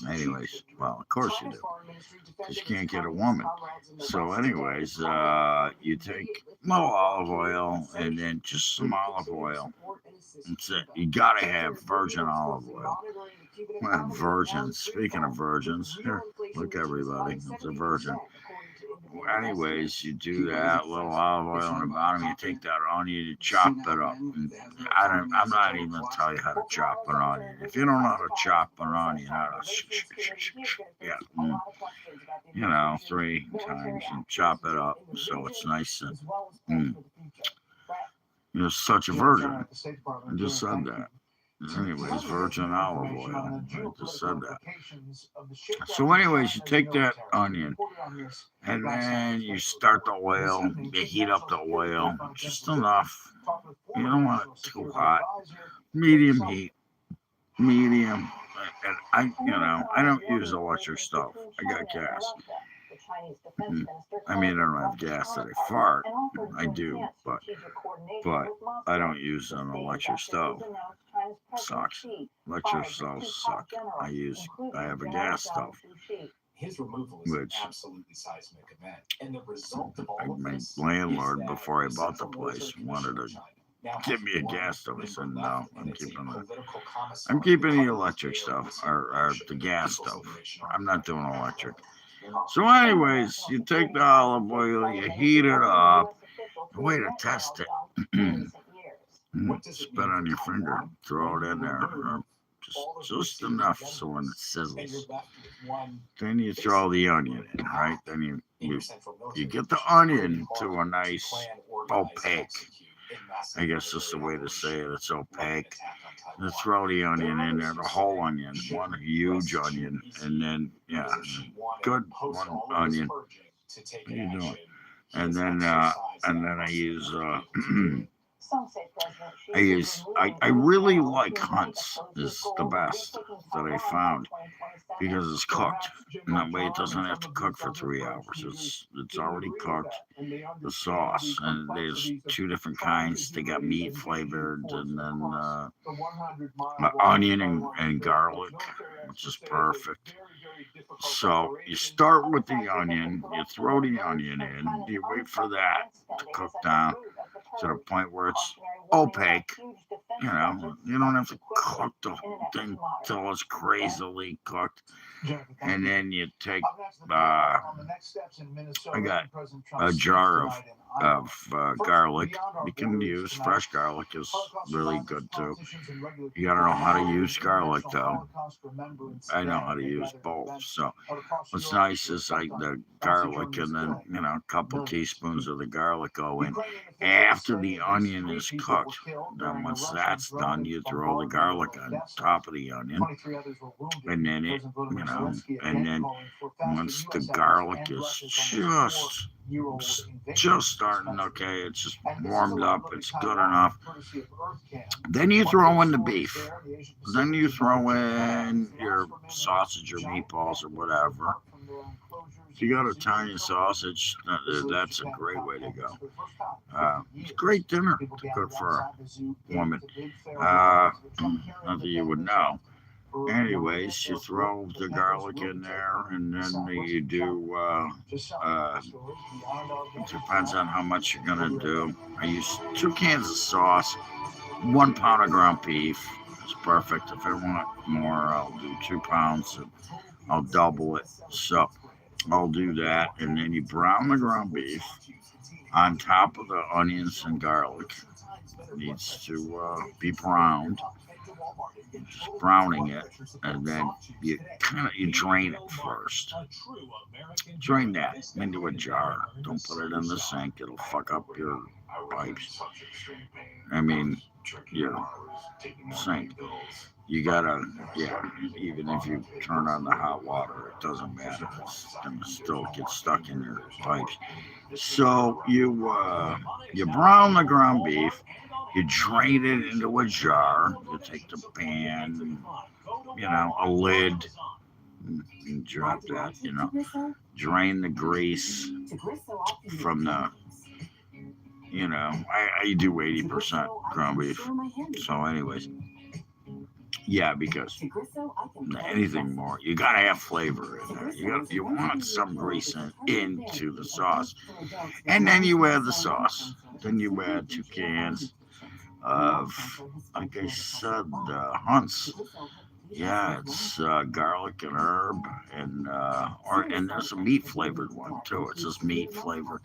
Anyways, well, of course you do, because you can't get a woman. So anyways, you take a little olive oil and then just some olive oil. That's it. You gotta have virgin olive oil. Virgin. Speaking of virgins, here, look everybody, it's a virgin. Anyways, you do that, little olive oil on the bottom. You take that onion, you chop it up. I'm not even gonna tell you how to chop an onion. If you don't know how to chop an onion, yeah, 3 times and chop it up so it's nice and. You're such a virgin. I just said that. Anyways, virgin olive oil. I just said that. So anyways, you take that onion and then you start the oil. You heat up the oil just enough. You don't want it too hot. Medium heat. Medium. And I don't use electric stove. I got gas. I mean, I don't have gas that I fart. I do, but I don't use an electric stove. Sucks. Electric stoves suck. I have a gas stove. His removal is Which an absolutely seismic event, and the result of all my this landlord, is that before I the bought the Central place, Military wanted Commission to now give has me a one gas stove. I said, member no, left, I'm and it's a keeping it. political commissar I'm keeping the covering electric the stuff, failed or action the of gas People's stove. Liberation I'm Army. not doing electric. So anyways, you take the olive oil, you heat it up, a way to test it. Spit on your finger, throw it in there, or just enough so when it sizzles. Then you throw the onion in, right? Then you get the onion to a nice opaque. I guess that's the way to say it. It's opaque. You throw the onion in there, the whole onion, one huge onion, and then good one onion. What are you doing? And then I use I really like Hunt's is the best that I found because it's cooked. And that way it doesn't have to cook for 3 hours. It's already cooked, the sauce. And there's 2 different kinds. They got meat flavored and then onion and garlic, which is perfect. So you start with the onion, you throw the onion in, you wait for that to cook down to the point where it's opaque. You know, you don't have to cook the whole thing till it's crazily cooked. And then you take, I got a jar of garlic. You can use fresh garlic, is really good too. You gotta know how to use garlic though. I know how to use both. So what's nice is like the garlic and then, you know, a couple teaspoons of the garlic go in after the onion is cooked. Then once that's done, you throw the garlic on top of the onion, and then it, you know, and then once the garlic is just starting, okay, it's just warmed up, it's good enough. Then you throw in the beef. Then you throw in your sausage or meatballs or whatever. If you got Italian sausage, that's a great way to go. It's a great dinner to cook for a woman. Not that you would know. Anyways, you throw the garlic in there, and then you do, it depends on how much you're going to do. I use 2 cans of sauce, 1 pound of ground beef. It's perfect. If I want more, I'll do 2 pounds, and I'll double it. So I'll do that, and then you brown the ground beef on top of the onions and garlic. It needs to be browned. Just browning it, and then you drain it first. Drain that into a jar. Don't put it in the sink. It'll fuck up your pipes. I mean, your sink. You gotta, even if you turn on the hot water, it doesn't matter. It's gonna still get stuck in your pipes. So you brown the ground beef. You drain it into a jar. You take the pan, and, you know, a lid, and drop that, you know. Drain the grease from the, you know, I do 80% ground beef. So anyways, yeah, because anything more, you gotta have flavor in there. You want some grease into the sauce. And then you add the sauce. Then you add 2 cans of, like I said, Hunt's. Yeah, it's garlic and herb, and and there's a meat flavored one too. It's just meat flavored.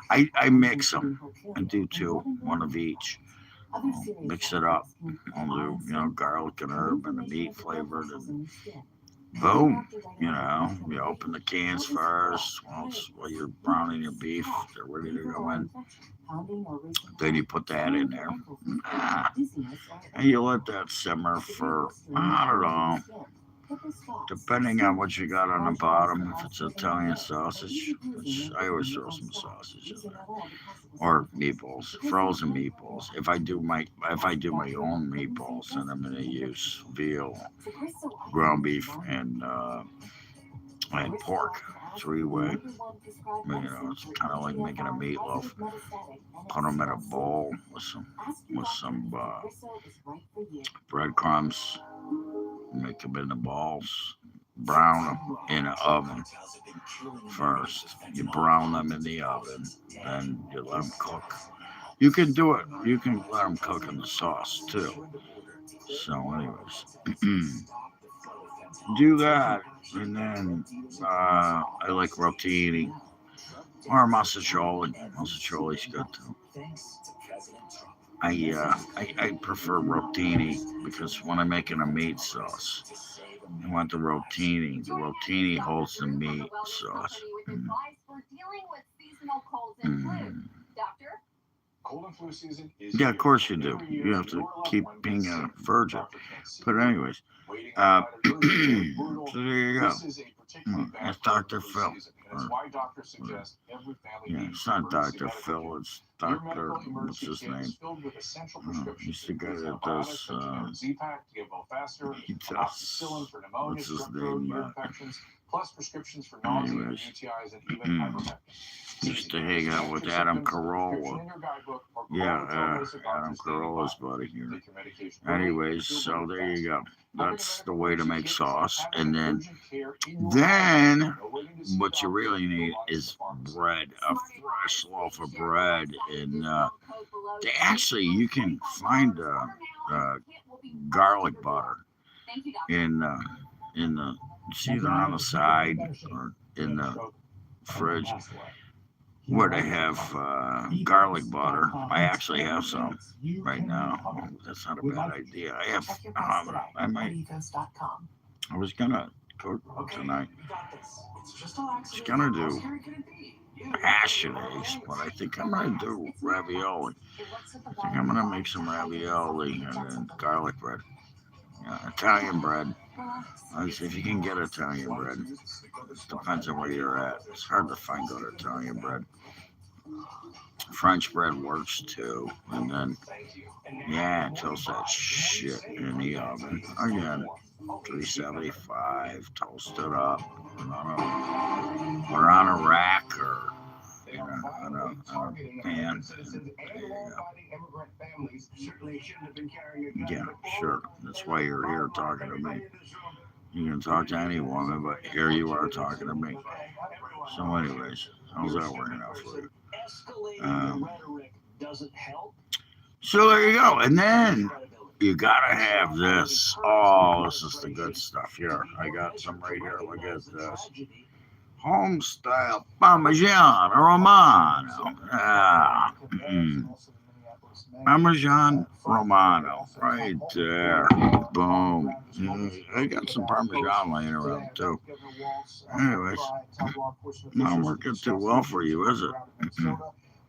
I mix them. I do 2, 1 of each. I'll mix it up. I'll do, you know, garlic and herb and the meat flavored, and boom. You know, you open the cans first while you're browning your beef. They're ready to go in. Then you put that in there, and you let that simmer for, I don't know, depending on what you got on the bottom. If it's Italian sausage, which I always throw some sausage in there, or meatballs, frozen meatballs. If I do my own meatballs, then I'm gonna use veal, ground beef, and pork. 3-way. You know, it's kind of like making a meatloaf. Put them in a bowl with some breadcrumbs. Make them into balls. Brown them in an oven first. You brown them in the oven, then you let them cook. You can do it. You can let them cook in the sauce too. So, anyways. Do that, and then I like rotini or massacholi. Massacholi's good too. I prefer rotini because when I'm making a meat sauce, I want the rotini. The rotini holds the meat sauce. Yeah, of course you do. You have to keep being a virgin. But anyways, so there you go. That's Dr. Phil. and it's why doctors suggest every family Yeah, need it's not emergency Dr. medical Phil, care. it's Your Dr. medical What's emergency his kit name? is filled with essential He's prescriptions. the guy that Antibiotics does, like generic Z-Pack to get well faster, he amoxicillin does, for pneumonia, what's his strep throat, name? ear infections, plus prescriptions for nausea, Anyways, UTIs, and even ivermectin. used to hang out with Adam Carolla. Yeah, Adam Carolla's buddy here. Anyways, so there you go. That's the way to make sauce. And then what you really need is bread, a fresh loaf of bread. And you can find garlic butter in the, it's either on the side or in the fridge where they have garlic butter. I actually have some right now. That's not a bad idea. I have, I was gonna cook tonight. I was gonna do hash and eggs, but I think I'm gonna do ravioli. I think I'm gonna make some ravioli and then garlic bread. Italian bread. Let's see if you can get Italian bread. Depends on where you're at. It's hard to find good Italian bread. French bread works too. And then, toast that shit in the oven. Again, 375, toast it up. Or on a rack or on a pan. There you go. Yeah, sure. That's why you're here talking to me. You can talk to any woman, but here you are talking to me. So anyways, how's that working out for you? So there you go. And then you gotta have this. Oh, this is the good stuff here. I got some right here. Look at this. Home style Parmesan Romano. Parmesan Romano. Right there. Boom. I got some Parmesan laying around too. Anyways, not working too well for you, is it?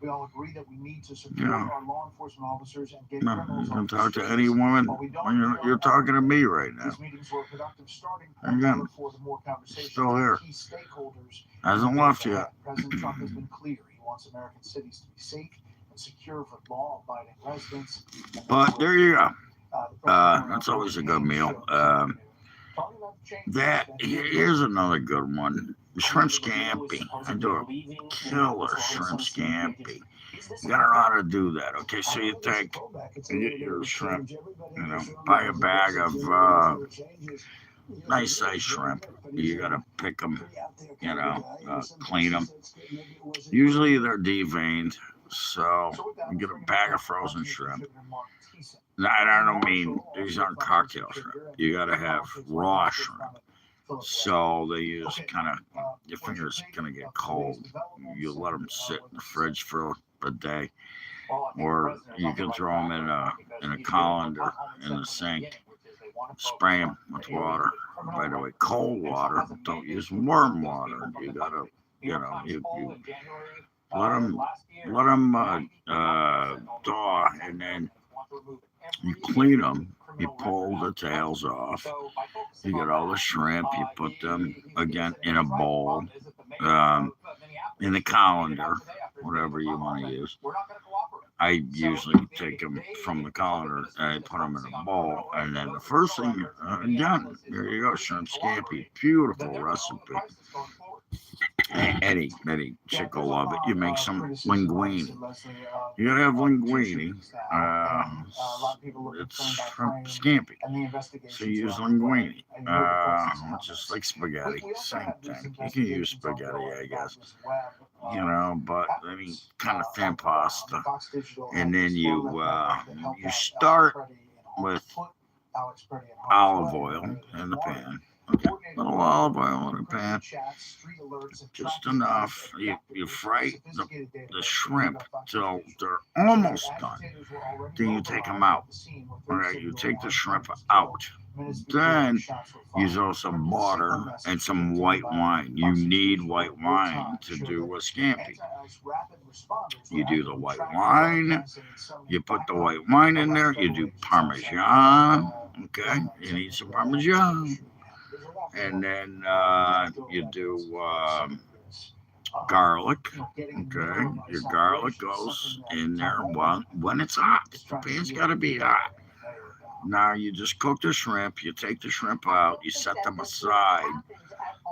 We all agree that we need to secure our law enforcement officers and get You can talk to any woman when you're talking to me right now. These meetings were a productive starting Again, point for the more conversations still here. with key stakeholders. Hasn't left yet. President Trump has been clear. He wants American cities to be safe and secure for law-abiding residents. But there you go. That's always a good meal. Here's another good one. Shrimp scampi. I do a killer shrimp scampi. You gotta know how to do that. Okay, so you get your shrimp, buy a bag of nice size shrimp. You gotta pick them, clean them. Usually they're deveined, so you get a bag of frozen shrimp. I don't mean these aren't cocktail shrimp. You gotta have raw shrimp. So they use your fingers gonna get cold. You let them sit in the fridge for a day, or you can throw them in a colander in the sink. Spray them with water. By the way, cold water. Don't use warm water. You gotta, you let them thaw, and then you clean them. You pull the tails off. You get all the shrimp. You put them again in a bowl, in a colander, whatever you want to use. I usually take them from the colander and I put them in a bowl. And then the first thing, again, there you go, shrimp scampi. Beautiful recipe. Any chick will love it. You make some linguine. You gotta have linguine. It's shrimp scampi. So you use linguine. Just like spaghetti. Same thing. You can use spaghetti, I guess. But I mean, kind of thin pasta. And then you start with olive oil in the pan. Okay, little olive oil in the pan, just enough. You fry the shrimp till they're almost done. Then you take them out. All right, you take the shrimp out. Then you throw some butter and some white wine. You need white wine to do a scampi. You do the white wine. You put the white wine in there. You do Parmesan. Okay, you need some Parmesan. And then you do garlic. getting Okay, rid of your this garlic operation, goes something in there that when it's hot. The distracts pan's you got to and be you hot. nail it down. Now you just cook the shrimp. You take the shrimp out. You set them aside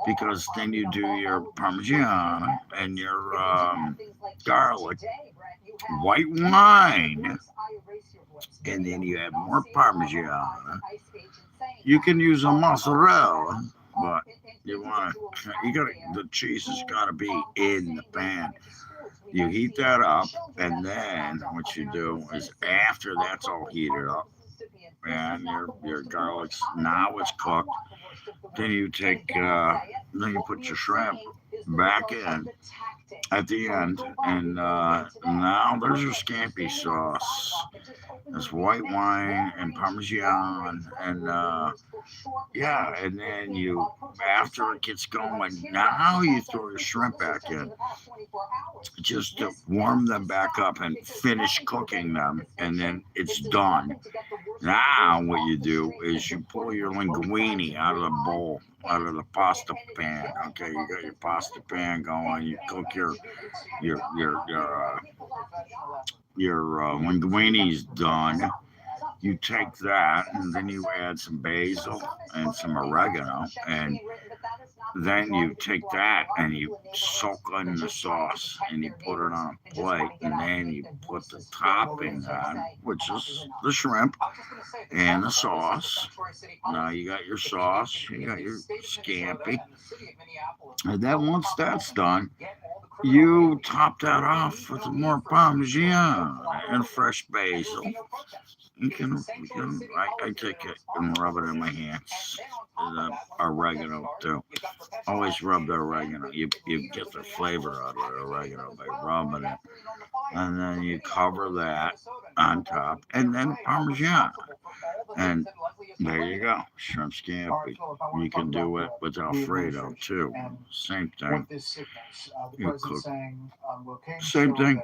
because then you do your Parmesan and your garlic, white wine, and then you add more Parmesan. You can use a mozzarella, but you got the cheese has got to be in the pan. You heat that up, and then what you do is after that's all heated up, and your garlic's now it's cooked. Then you take then you put your shrimp back in at the end, and now there's your scampi sauce. There's white wine and Parmesan, and yeah, and then you after it gets going, now you throw your shrimp back in just to warm them back up and finish cooking them, and then it's done. Now what you do is you pull your linguine out of the bowl, out of the pasta pan. Okay, you got your pasta pan going. You cook your linguine's done. You take that and then you add some basil and some oregano, and then you take that and you soak in the sauce and you put it on a plate, and then you put the topping on, which is the shrimp and the sauce. Now you got your sauce, you got your scampi, and then once that's done, you top that off with more Parmesan and fresh basil. I take it and rub it in my hands. And oregano too. Always rub the oregano. You get the flavor out of the oregano by rubbing it. And then you cover that on top, and then Parmesan. And there you go, shrimp scampi. You can do it with Alfredo too. Same thing. You cook. Same thing.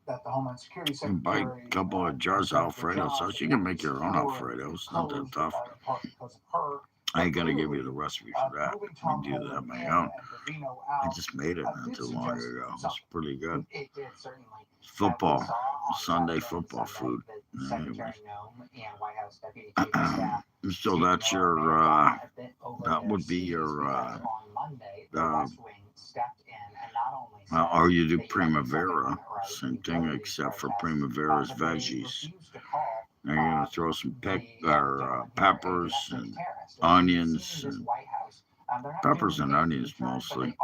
That the Homeland Security You buy a Secretary couple of jars of Alfredo sauce. You can make your own Alfredo. It's not that tough. I ain't gonna give you the recipe for that. I do that on my own. I just made it not too long ago. It's pretty good. Football, Sunday football food. Anyway. So that's your, that would be your, or you do Primavera, same thing except for Primavera's veggies. Now you're gonna throw some peppers and onions, and peppers and onions mostly.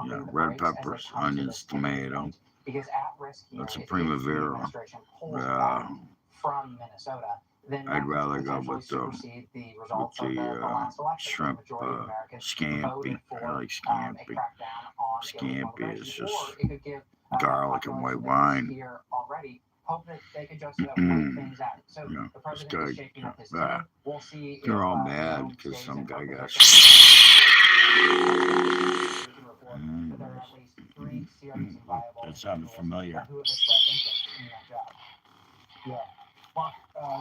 Yeah, red peppers, onions, tomato. That's a Primavera. I'd rather go with the shrimp scampi. I like scampi. Scampi is just garlic and white wine. Yeah, it's good. They're all mad because some guy got that sounded familiar. Mark,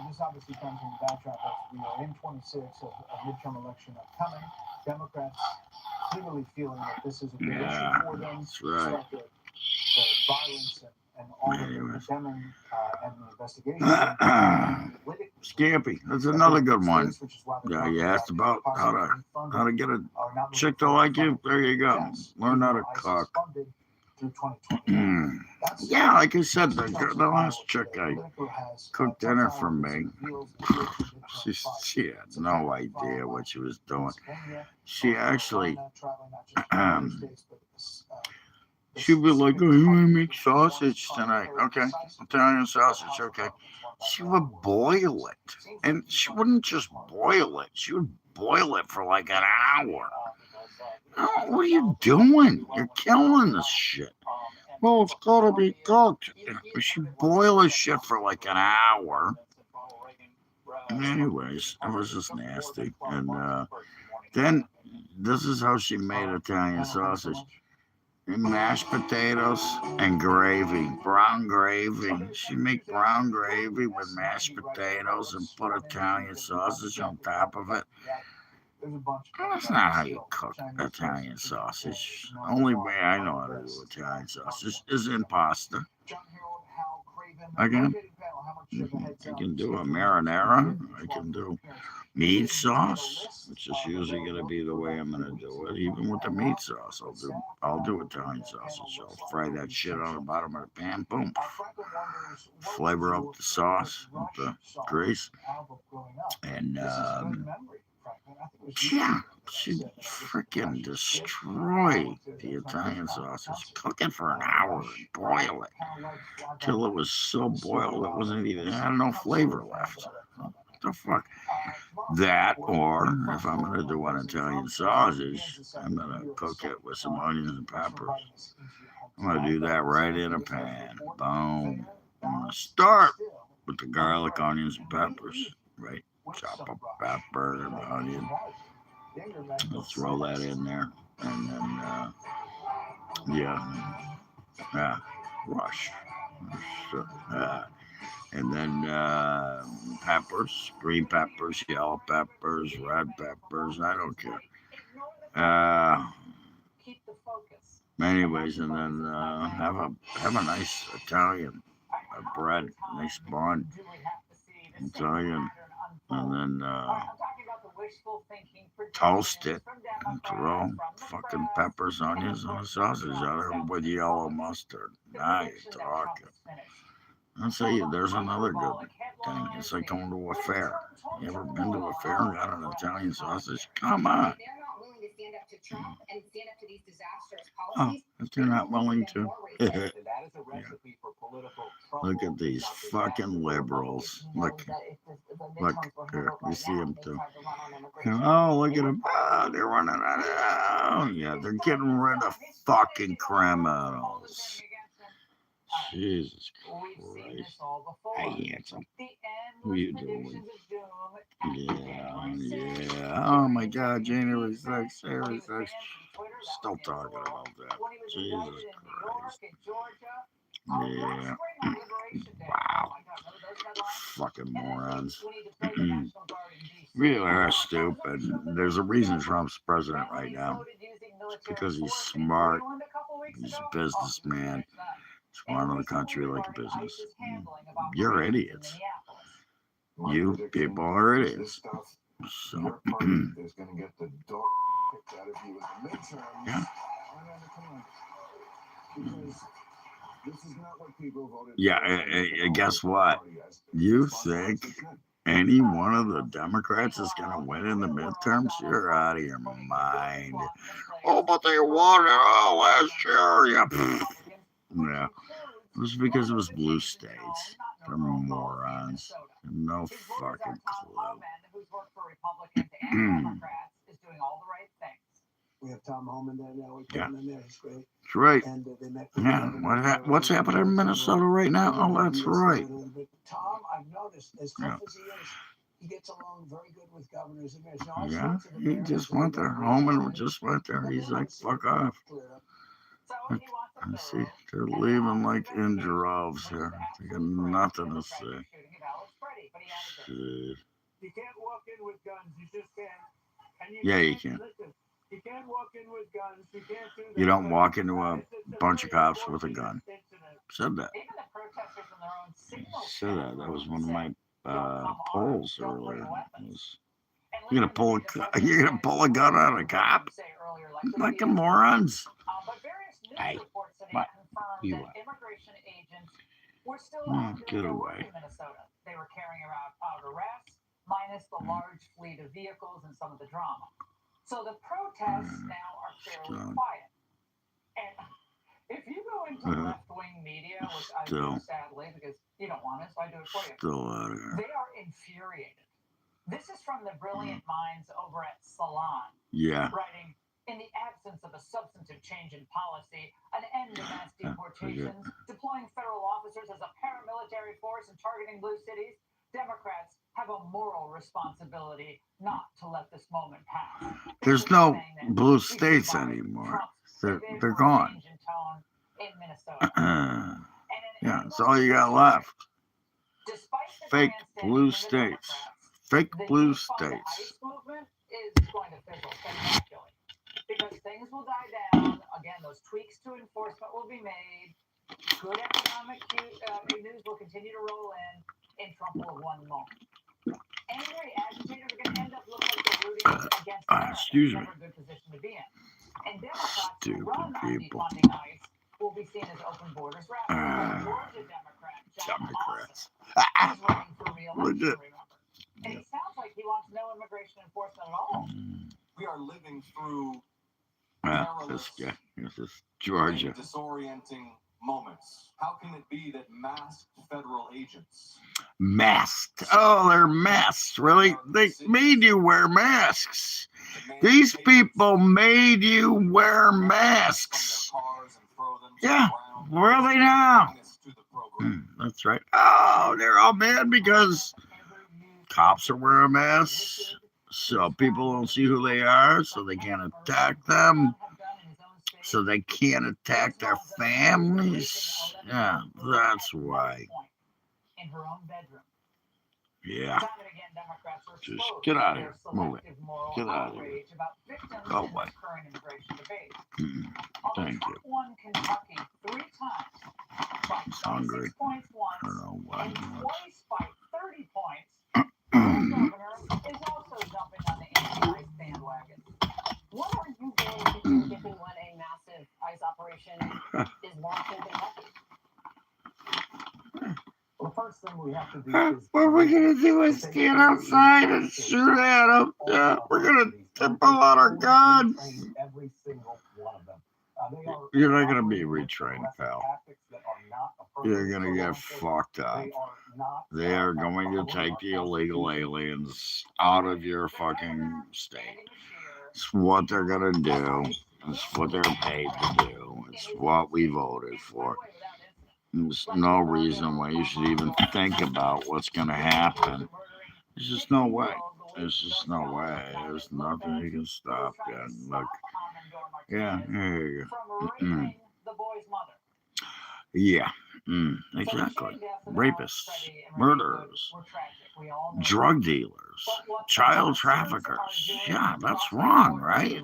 this obviously comes in the backdrop as we are in 26 of midterm election upcoming. Democrats clearly feeling that this is a big issue for them. That's right. The violence and all of the condemning and the investigation. Scampi, that's another good one. Yeah, you asked about how to get a chick to like you. There you go. Learn how to cook. Yeah, like I said, the last chick I cooked dinner for me, she had no idea what she was doing. She actually, she'd be like, oh, you want to make sausage tonight? Okay, Italian sausage, okay. She would boil it, and she wouldn't just boil it, she would boil it for like an hour. Oh, what are you doing? You're killing this shit. Well, it's gotta be cooked. She boiled this shit for like an hour. Anyways, it was just nasty. And then this is how she made Italian sausage. Mashed potatoes and gravy, brown gravy. She make brown gravy with mashed potatoes and put Italian sausage on top of it. There's a bunch of That's not how you cook Italian sausage. Only way I know how to do Italian sausage is in pasta. Again, I can do a marinara. I can do meat sauce, which is usually going to be the way I'm going to do it. Even with the meat sauce, I'll do Italian sausage. I'll fry that shit on the bottom of the pan. Boom. Flavor up the sauce with the grease, and yeah, she freaking destroy the Italian sausage. Cook it for an hour and boil it till it was so boiled it wasn't even had no flavor left. What the fuck? That, or if I'm gonna do an Italian sausage, I'm gonna cook it with some onions and peppers. I'm gonna do that right in a pan. Boom. I'm gonna start with the garlic, onions, and peppers. Right. Chop up pepper and onion. I'll throw that in there, and then rush. And then peppers, green peppers, yellow peppers, red peppers. I don't care. Anyways, and then have a nice Italian bread, nice bun, Italian, and then toast it and throw fucking peppers, onions, and a sausage on it with yellow mustard. Now you're talking. I'll tell you, there's another good thing. It's like going to a fair. You ever been to a fair and got an Italian sausage? Come on. Oh, if they're not willing to. Yeah. Look at these fucking liberals. Look, you see them too. Oh, look at them. Oh, they're running out of. Oh, yeah, they're getting rid of fucking criminals. Jesus Christ. Hey, handsome. Who you doing? Yeah. Oh my God, January 6th, January 6th. Still talking about that. Jesus Christ. Yeah. Wow. Fucking morons. Really are stupid. There's a reason Trump's president right now. It's because he's smart. He's a businessman. He's running the country like a business. You're idiots. You people are idiots. So, yeah. Yeah, guess what? You think any one of the Democrats is going to win in the midterms? You're out of your mind. Oh, but they won last year. Yeah. It was because it was blue states. They're morons. No fucking clue. We have Tom Holman there now. We put him in there. He's great. That's right. And they met Yeah. What's happening in Minnesota right now? Oh, that's right. Tom, I've noticed, as tough as he is, he gets along very good with governors and mayors. Yeah, he just went there. Holman just went there. He's like, fuck off. I see. They're leaving like in droves here. They got nothing to say. Shit. You can't walk in with guns. You just can't. Yeah, you can. You can't walk in with guns. You can't do that. You don't walk into a bunch of cops with a gun. Said that. Said that. That was one of my polls earlier. You're gonna pull a gun on a cop? Fucking morons. Hey, what? You what? Oh, get away. They were carrying out arrests, minus the large fleet of vehicles and some of the drama. So the protests now are fairly quiet. And if you go into left-wing media, which I do sadly because you don't want it, so I do it for you. Still out of here. They are infuriated. This is from the brilliant minds over at Salon. Yeah. Writing, in the absence of a substantive change in policy, an end to mass deportations, deploying federal officers as a paramilitary force and targeting blue cities, Democrats have a moral responsibility not to let this moment pass. There's no blue states anymore. They're gone. Yeah, that's all you got left. Fake blue states. Fake blue states. Movement is going to officials spectacularly. Because things will die down. Again, those tweaks to enforcement will be made. Good economic news will continue to roll in Trump will have won the moment. Angry agitators are going to end up looking like they're rooting against America. Excuse me. Never a good position to be in. And Democrats who Stupid run on people. defunding ICE will be seen as open borders rappers. Georgia Democrat John Democrats. Awesome. He's running for re-election, Legit. remember? And he sounds like he wants no immigration enforcement at all. We are living through This guy. This is Georgia. disorienting moments. How can it be that masked federal agents Masked. Oh, they're masked. Really? They made you wear masks. These people made you wear masks. Yeah. Where are they now? That's right. Oh, they're all mad because cops are wearing masks. So people don't see who they are, so they can't attack them. So they can't attack their families. Yeah, that's why. In her own bedroom. Yeah. Time and again, Democrats are Just exposed get out of for here. their Move it. selective moral Get out of here. outrage about victims Go in away. this current immigration debate. Thank Although you. Trump won Kentucky 3 times by He's hungry. 26 points I once don't know why and he wants. twice by 30 points, the governor is also jumping on the anti-ICE bandwagon. What are you going to do if and when a massive ICE operation is launched in Kentucky? Well, the first thing we have to do is... What we're gonna do is stand outside and shoot at them. Yeah, we're gonna pull out our guns. Every single one of them. You're not gonna be retrained, pal. You're gonna get fucked up. They are going to take the illegal aliens out of your fucking state. It's what they're gonna do. It's what they're paid to do. It's what we voted for. There's no reason why you should even think about what's gonna happen. There's just no way. There's just no way. There's nothing you can stop that. Look. Yeah, there you go. The boy's mother. Yeah, exactly. Rapists, murderers, drug dealers, child traffickers. Yeah, that's wrong, right?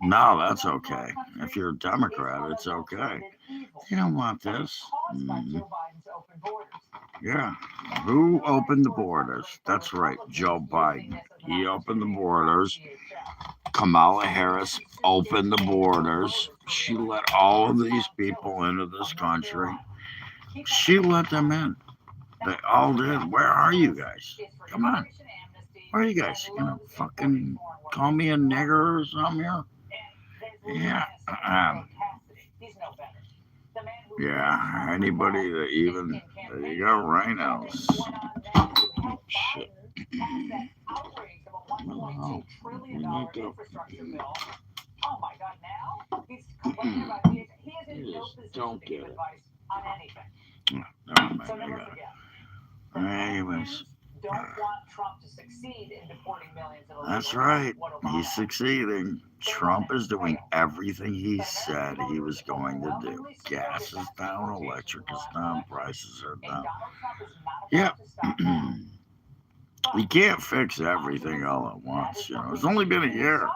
No, that's okay. If you're a Democrat, it's okay. You don't want this. Yeah. Who opened the borders? That's right, Joe Biden. He opened the borders. Kamala Harris opened the borders. She let all of these people into this country. She let them in. They all did. Where are you guys? Come on. Where are you guys? You gonna fucking call me a nigger or something here? Yeah. Yeah. Anybody that even you got rhinos. Shit. Wow. Oh my God! Now he's complaining about he is in no position Don't to give get it. advice on anything. Never mind. So I never got it. forget. Anyways. Don't want Trump to succeed in deporting millions of illegal That's right. What Obama He's succeeding. Trump is doing everything he said he was going to do. Gas is down, electric is down, prices are down. Yeah. You can't fix everything all at once, you know. It's only been a year.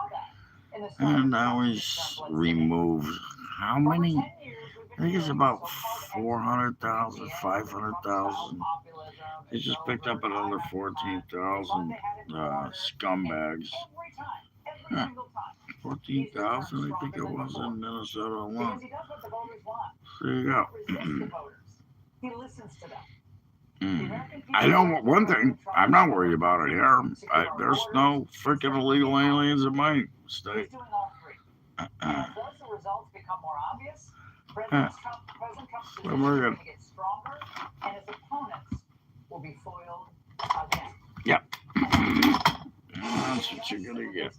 And now he's removed how many? I think it's about 400,000, 500,000. He just picked up another 14,000 scumbags. Huh. 14,000, I think it was in Minnesota alone. There you go. I know one thing. I'm not worried about it here. There's no freaking illegal aliens in my state. Once the results become more obvious, President Trump's position We're is good. going to get stronger, and his opponents will be foiled again. Yep. That's what you're gonna get.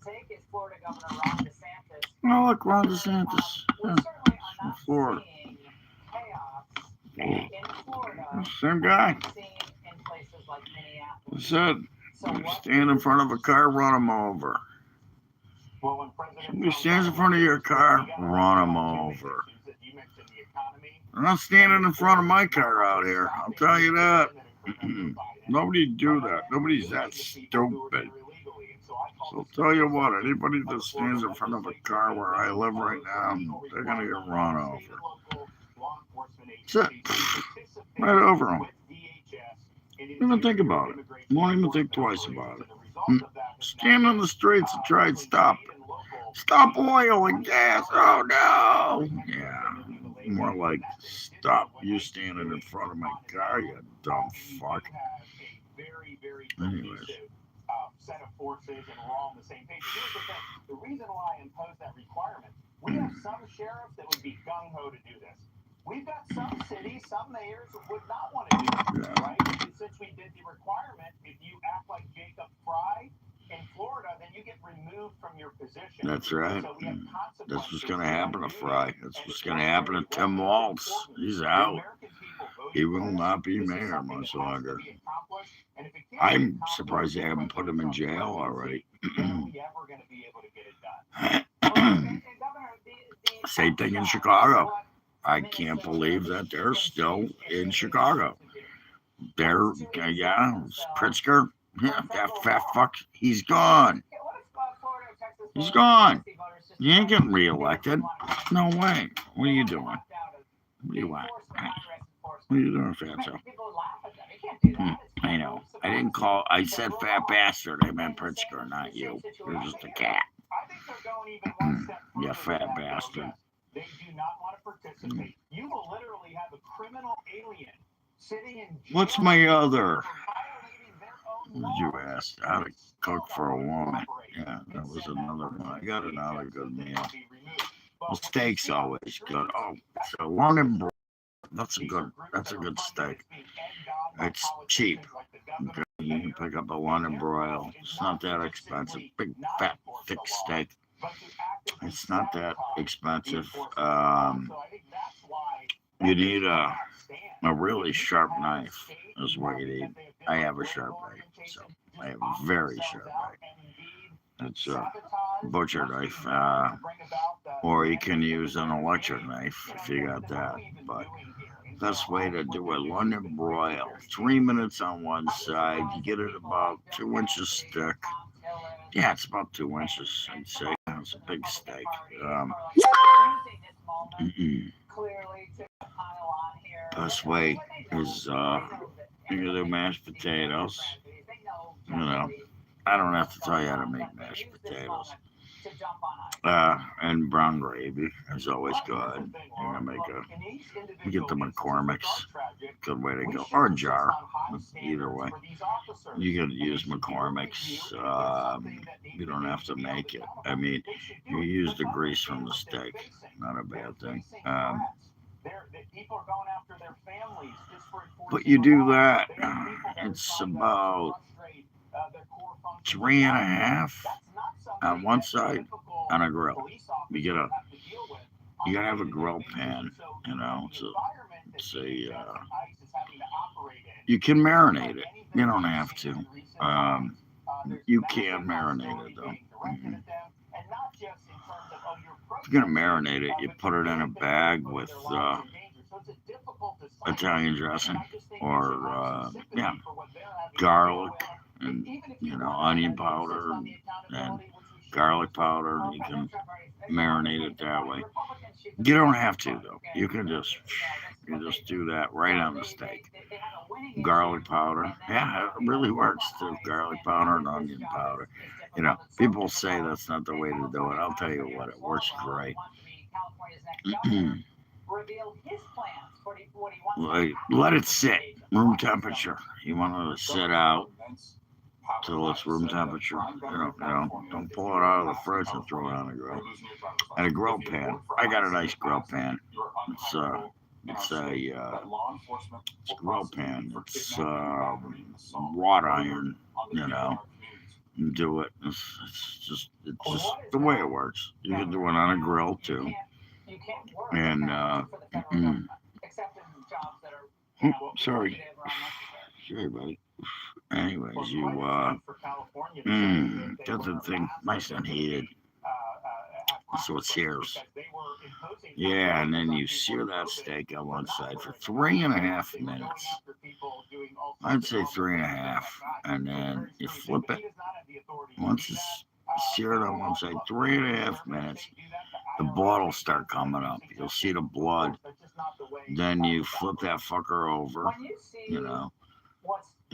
Oh, look, Ron DeSantis. Yeah. From Florida. Same guy. He said, stand in front of a car, run him over. Somebody stands in front of your car, run him over. I'm not standing in front of my car out here. I'll tell you that. Nobody do that. Nobody's that stupid. I'll tell you what, anybody that stands in front of a car where I live right now, they're gonna get run over. That's it. Right over them. Don't even think about it. Won't even think twice about it. Stand on the streets and try and stop oil and gas. Oh no! Yeah, more like stop you standing in front of my car, you dumb fuck. Anyways. Set of forces and we're all on the same page. Here's the thing: the reason why I impose that requirement, we have some sheriffs that would be gung ho to do this. We've got some cities, some mayors who would not want to do this, right? And since we did the requirement, if you act like Jacob Fry in Florida, then you get removed from your position. That's right. So we have That's what's going to happen to Fry. That's what's going to happen to Tim Waltz. He's out. He will not be mayor much longer. I'm surprised they haven't put him in jail already. Same thing in Chicago. I can't believe that they're still in Chicago. They're, Pritzker, that fat fuck, he's gone. He's gone. You ain't getting reelected. No way. What are you doing? What do you want? What are you doing, Fatso? I know. I said fat bastard. I meant Pritzker, not you. You're just a cat. You fat bastard. They do not want to participate. You will literally have a criminal alien sitting in jail. What's my other? You asked how to cook for a woman. Yeah, that was another one. I got another good meal. Well, steak's always good. Oh, so London broil. That's a good steak. It's cheap. Okay, you can pick up a London broil. It's not that expensive. Big, fat, thick steak. It's not that expensive. You need a really sharp knife is what you need. I have a sharp knife, so I have a very sharp knife. It's a butcher knife, or you can use an electric knife if you got that. But best way to do a London broil, 3 minutes on one side. You get it about 2 inches thick. Yeah, it's about 2 inches, I'd say. It's a big steak. Best way is you can do mashed potatoes. You know, I don't have to tell you how to make mashed potatoes. And brown gravy is always good. You're gonna you get the McCormick's, good way to go, or a jar. Either way, you can use McCormick's. You don't have to make it. I mean, you use the grease from the steak. Not a bad thing. But you do that. It's about 3.5 on one side on a grill. You gotta have a grill pan, you know. You can marinate it. You don't have to. You can marinate it though. If you're gonna marinate it, you put it in a bag with Italian dressing or garlic and onion powder and garlic powder. You can marinate it that way. You don't have to though. You can just do that right on the steak. Garlic powder, yeah, it really works too. Garlic powder and onion powder. People say that's not the way to do it. I'll tell you what, it works great. Let it sit, room temperature. You want it to sit out till it's room temperature. Don't pull it out of the fridge and throw it on the grill. And a grill pan. I got a nice grill pan. It's a grill pan. It's wrought iron. You do it. It's just the way it works. You can do it on a grill too. And sorry, buddy. Anyways, you get the thing nice and heated, so it sears. Yeah, and then you sear that steak on one side for 3.5 minutes. I'd say 3.5, and then you flip it. Once it's sear it on one side, 3.5 minutes. The blood will start coming up. You'll see the blood. Then you flip that fucker over. You know.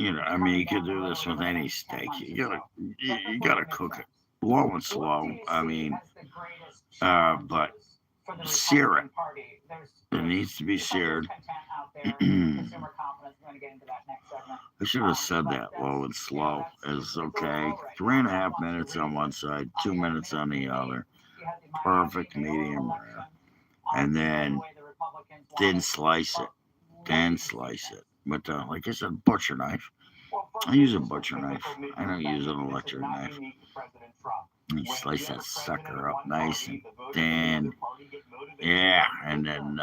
I mean, you could do this with any steak. You gotta cook it low and slow. I mean, but sear it. It needs to be seared. I should have said that. Low and slow is okay. 3.5 minutes on one side, 2 minutes on the other. Perfect medium rare. And then thin slice it. With, like I said, butcher knife. I use a butcher knife. I don't use an electric knife. And you slice that sucker up nice and thin. Yeah, and then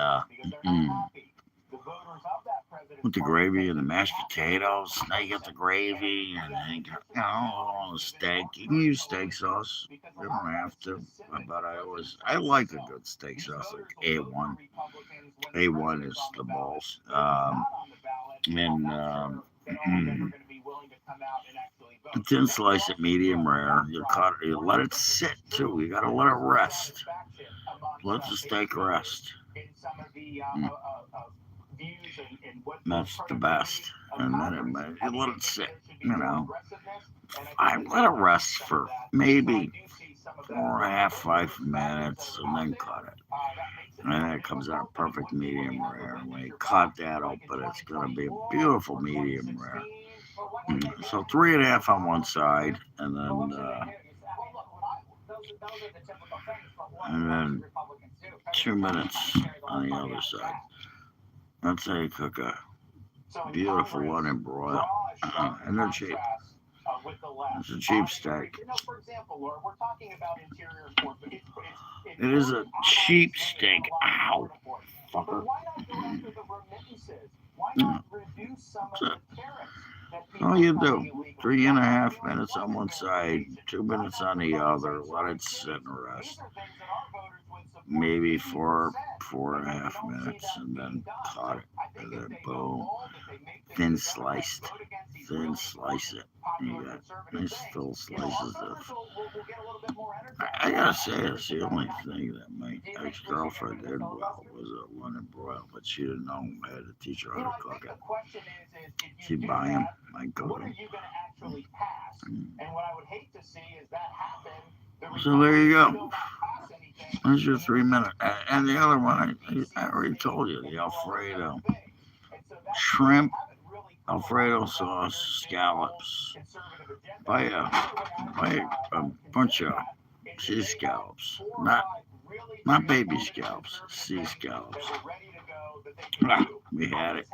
with the gravy and the mashed potatoes. Now you got the gravy and then you got, all the steak. You can use steak sauce. You don't have to. But I like a good steak sauce, like A1. A1 is the balls. Thin slice it medium rare. You cut it. You let it sit too. You gotta let it rest. Let the steak rest. That's the best. And then you let it sit. I let it rest for maybe 4.5, 5 minutes, and then cut it. And then it comes out perfect medium rare. And when you cut that open, it's gonna be a beautiful medium rare. So 3.5 on one side, and then 2 minutes on the other side. That's how you cook a beautiful one in broil. And they're cheap. It's a cheap steak. It is a cheap steak. Ow, fucker. All you do, 3.5 minutes on one side, 2 minutes on the other, let it sit and rest. Maybe 4.5 minutes, and then cut it. And then boom, thin slice it. You got nice full slices of. I gotta say, it's the only thing that my ex-girlfriend did well was a lemon broil, but she didn't know. I had to teach her how to cook it. She'd buy them, I'd cook them. So there you go. That's your 3 minute. And the other one, I already told you, the Alfredo. Shrimp, Alfredo sauce, scallops. Buy a bunch of sea scallops. Not baby scallops, sea scallops. We had it.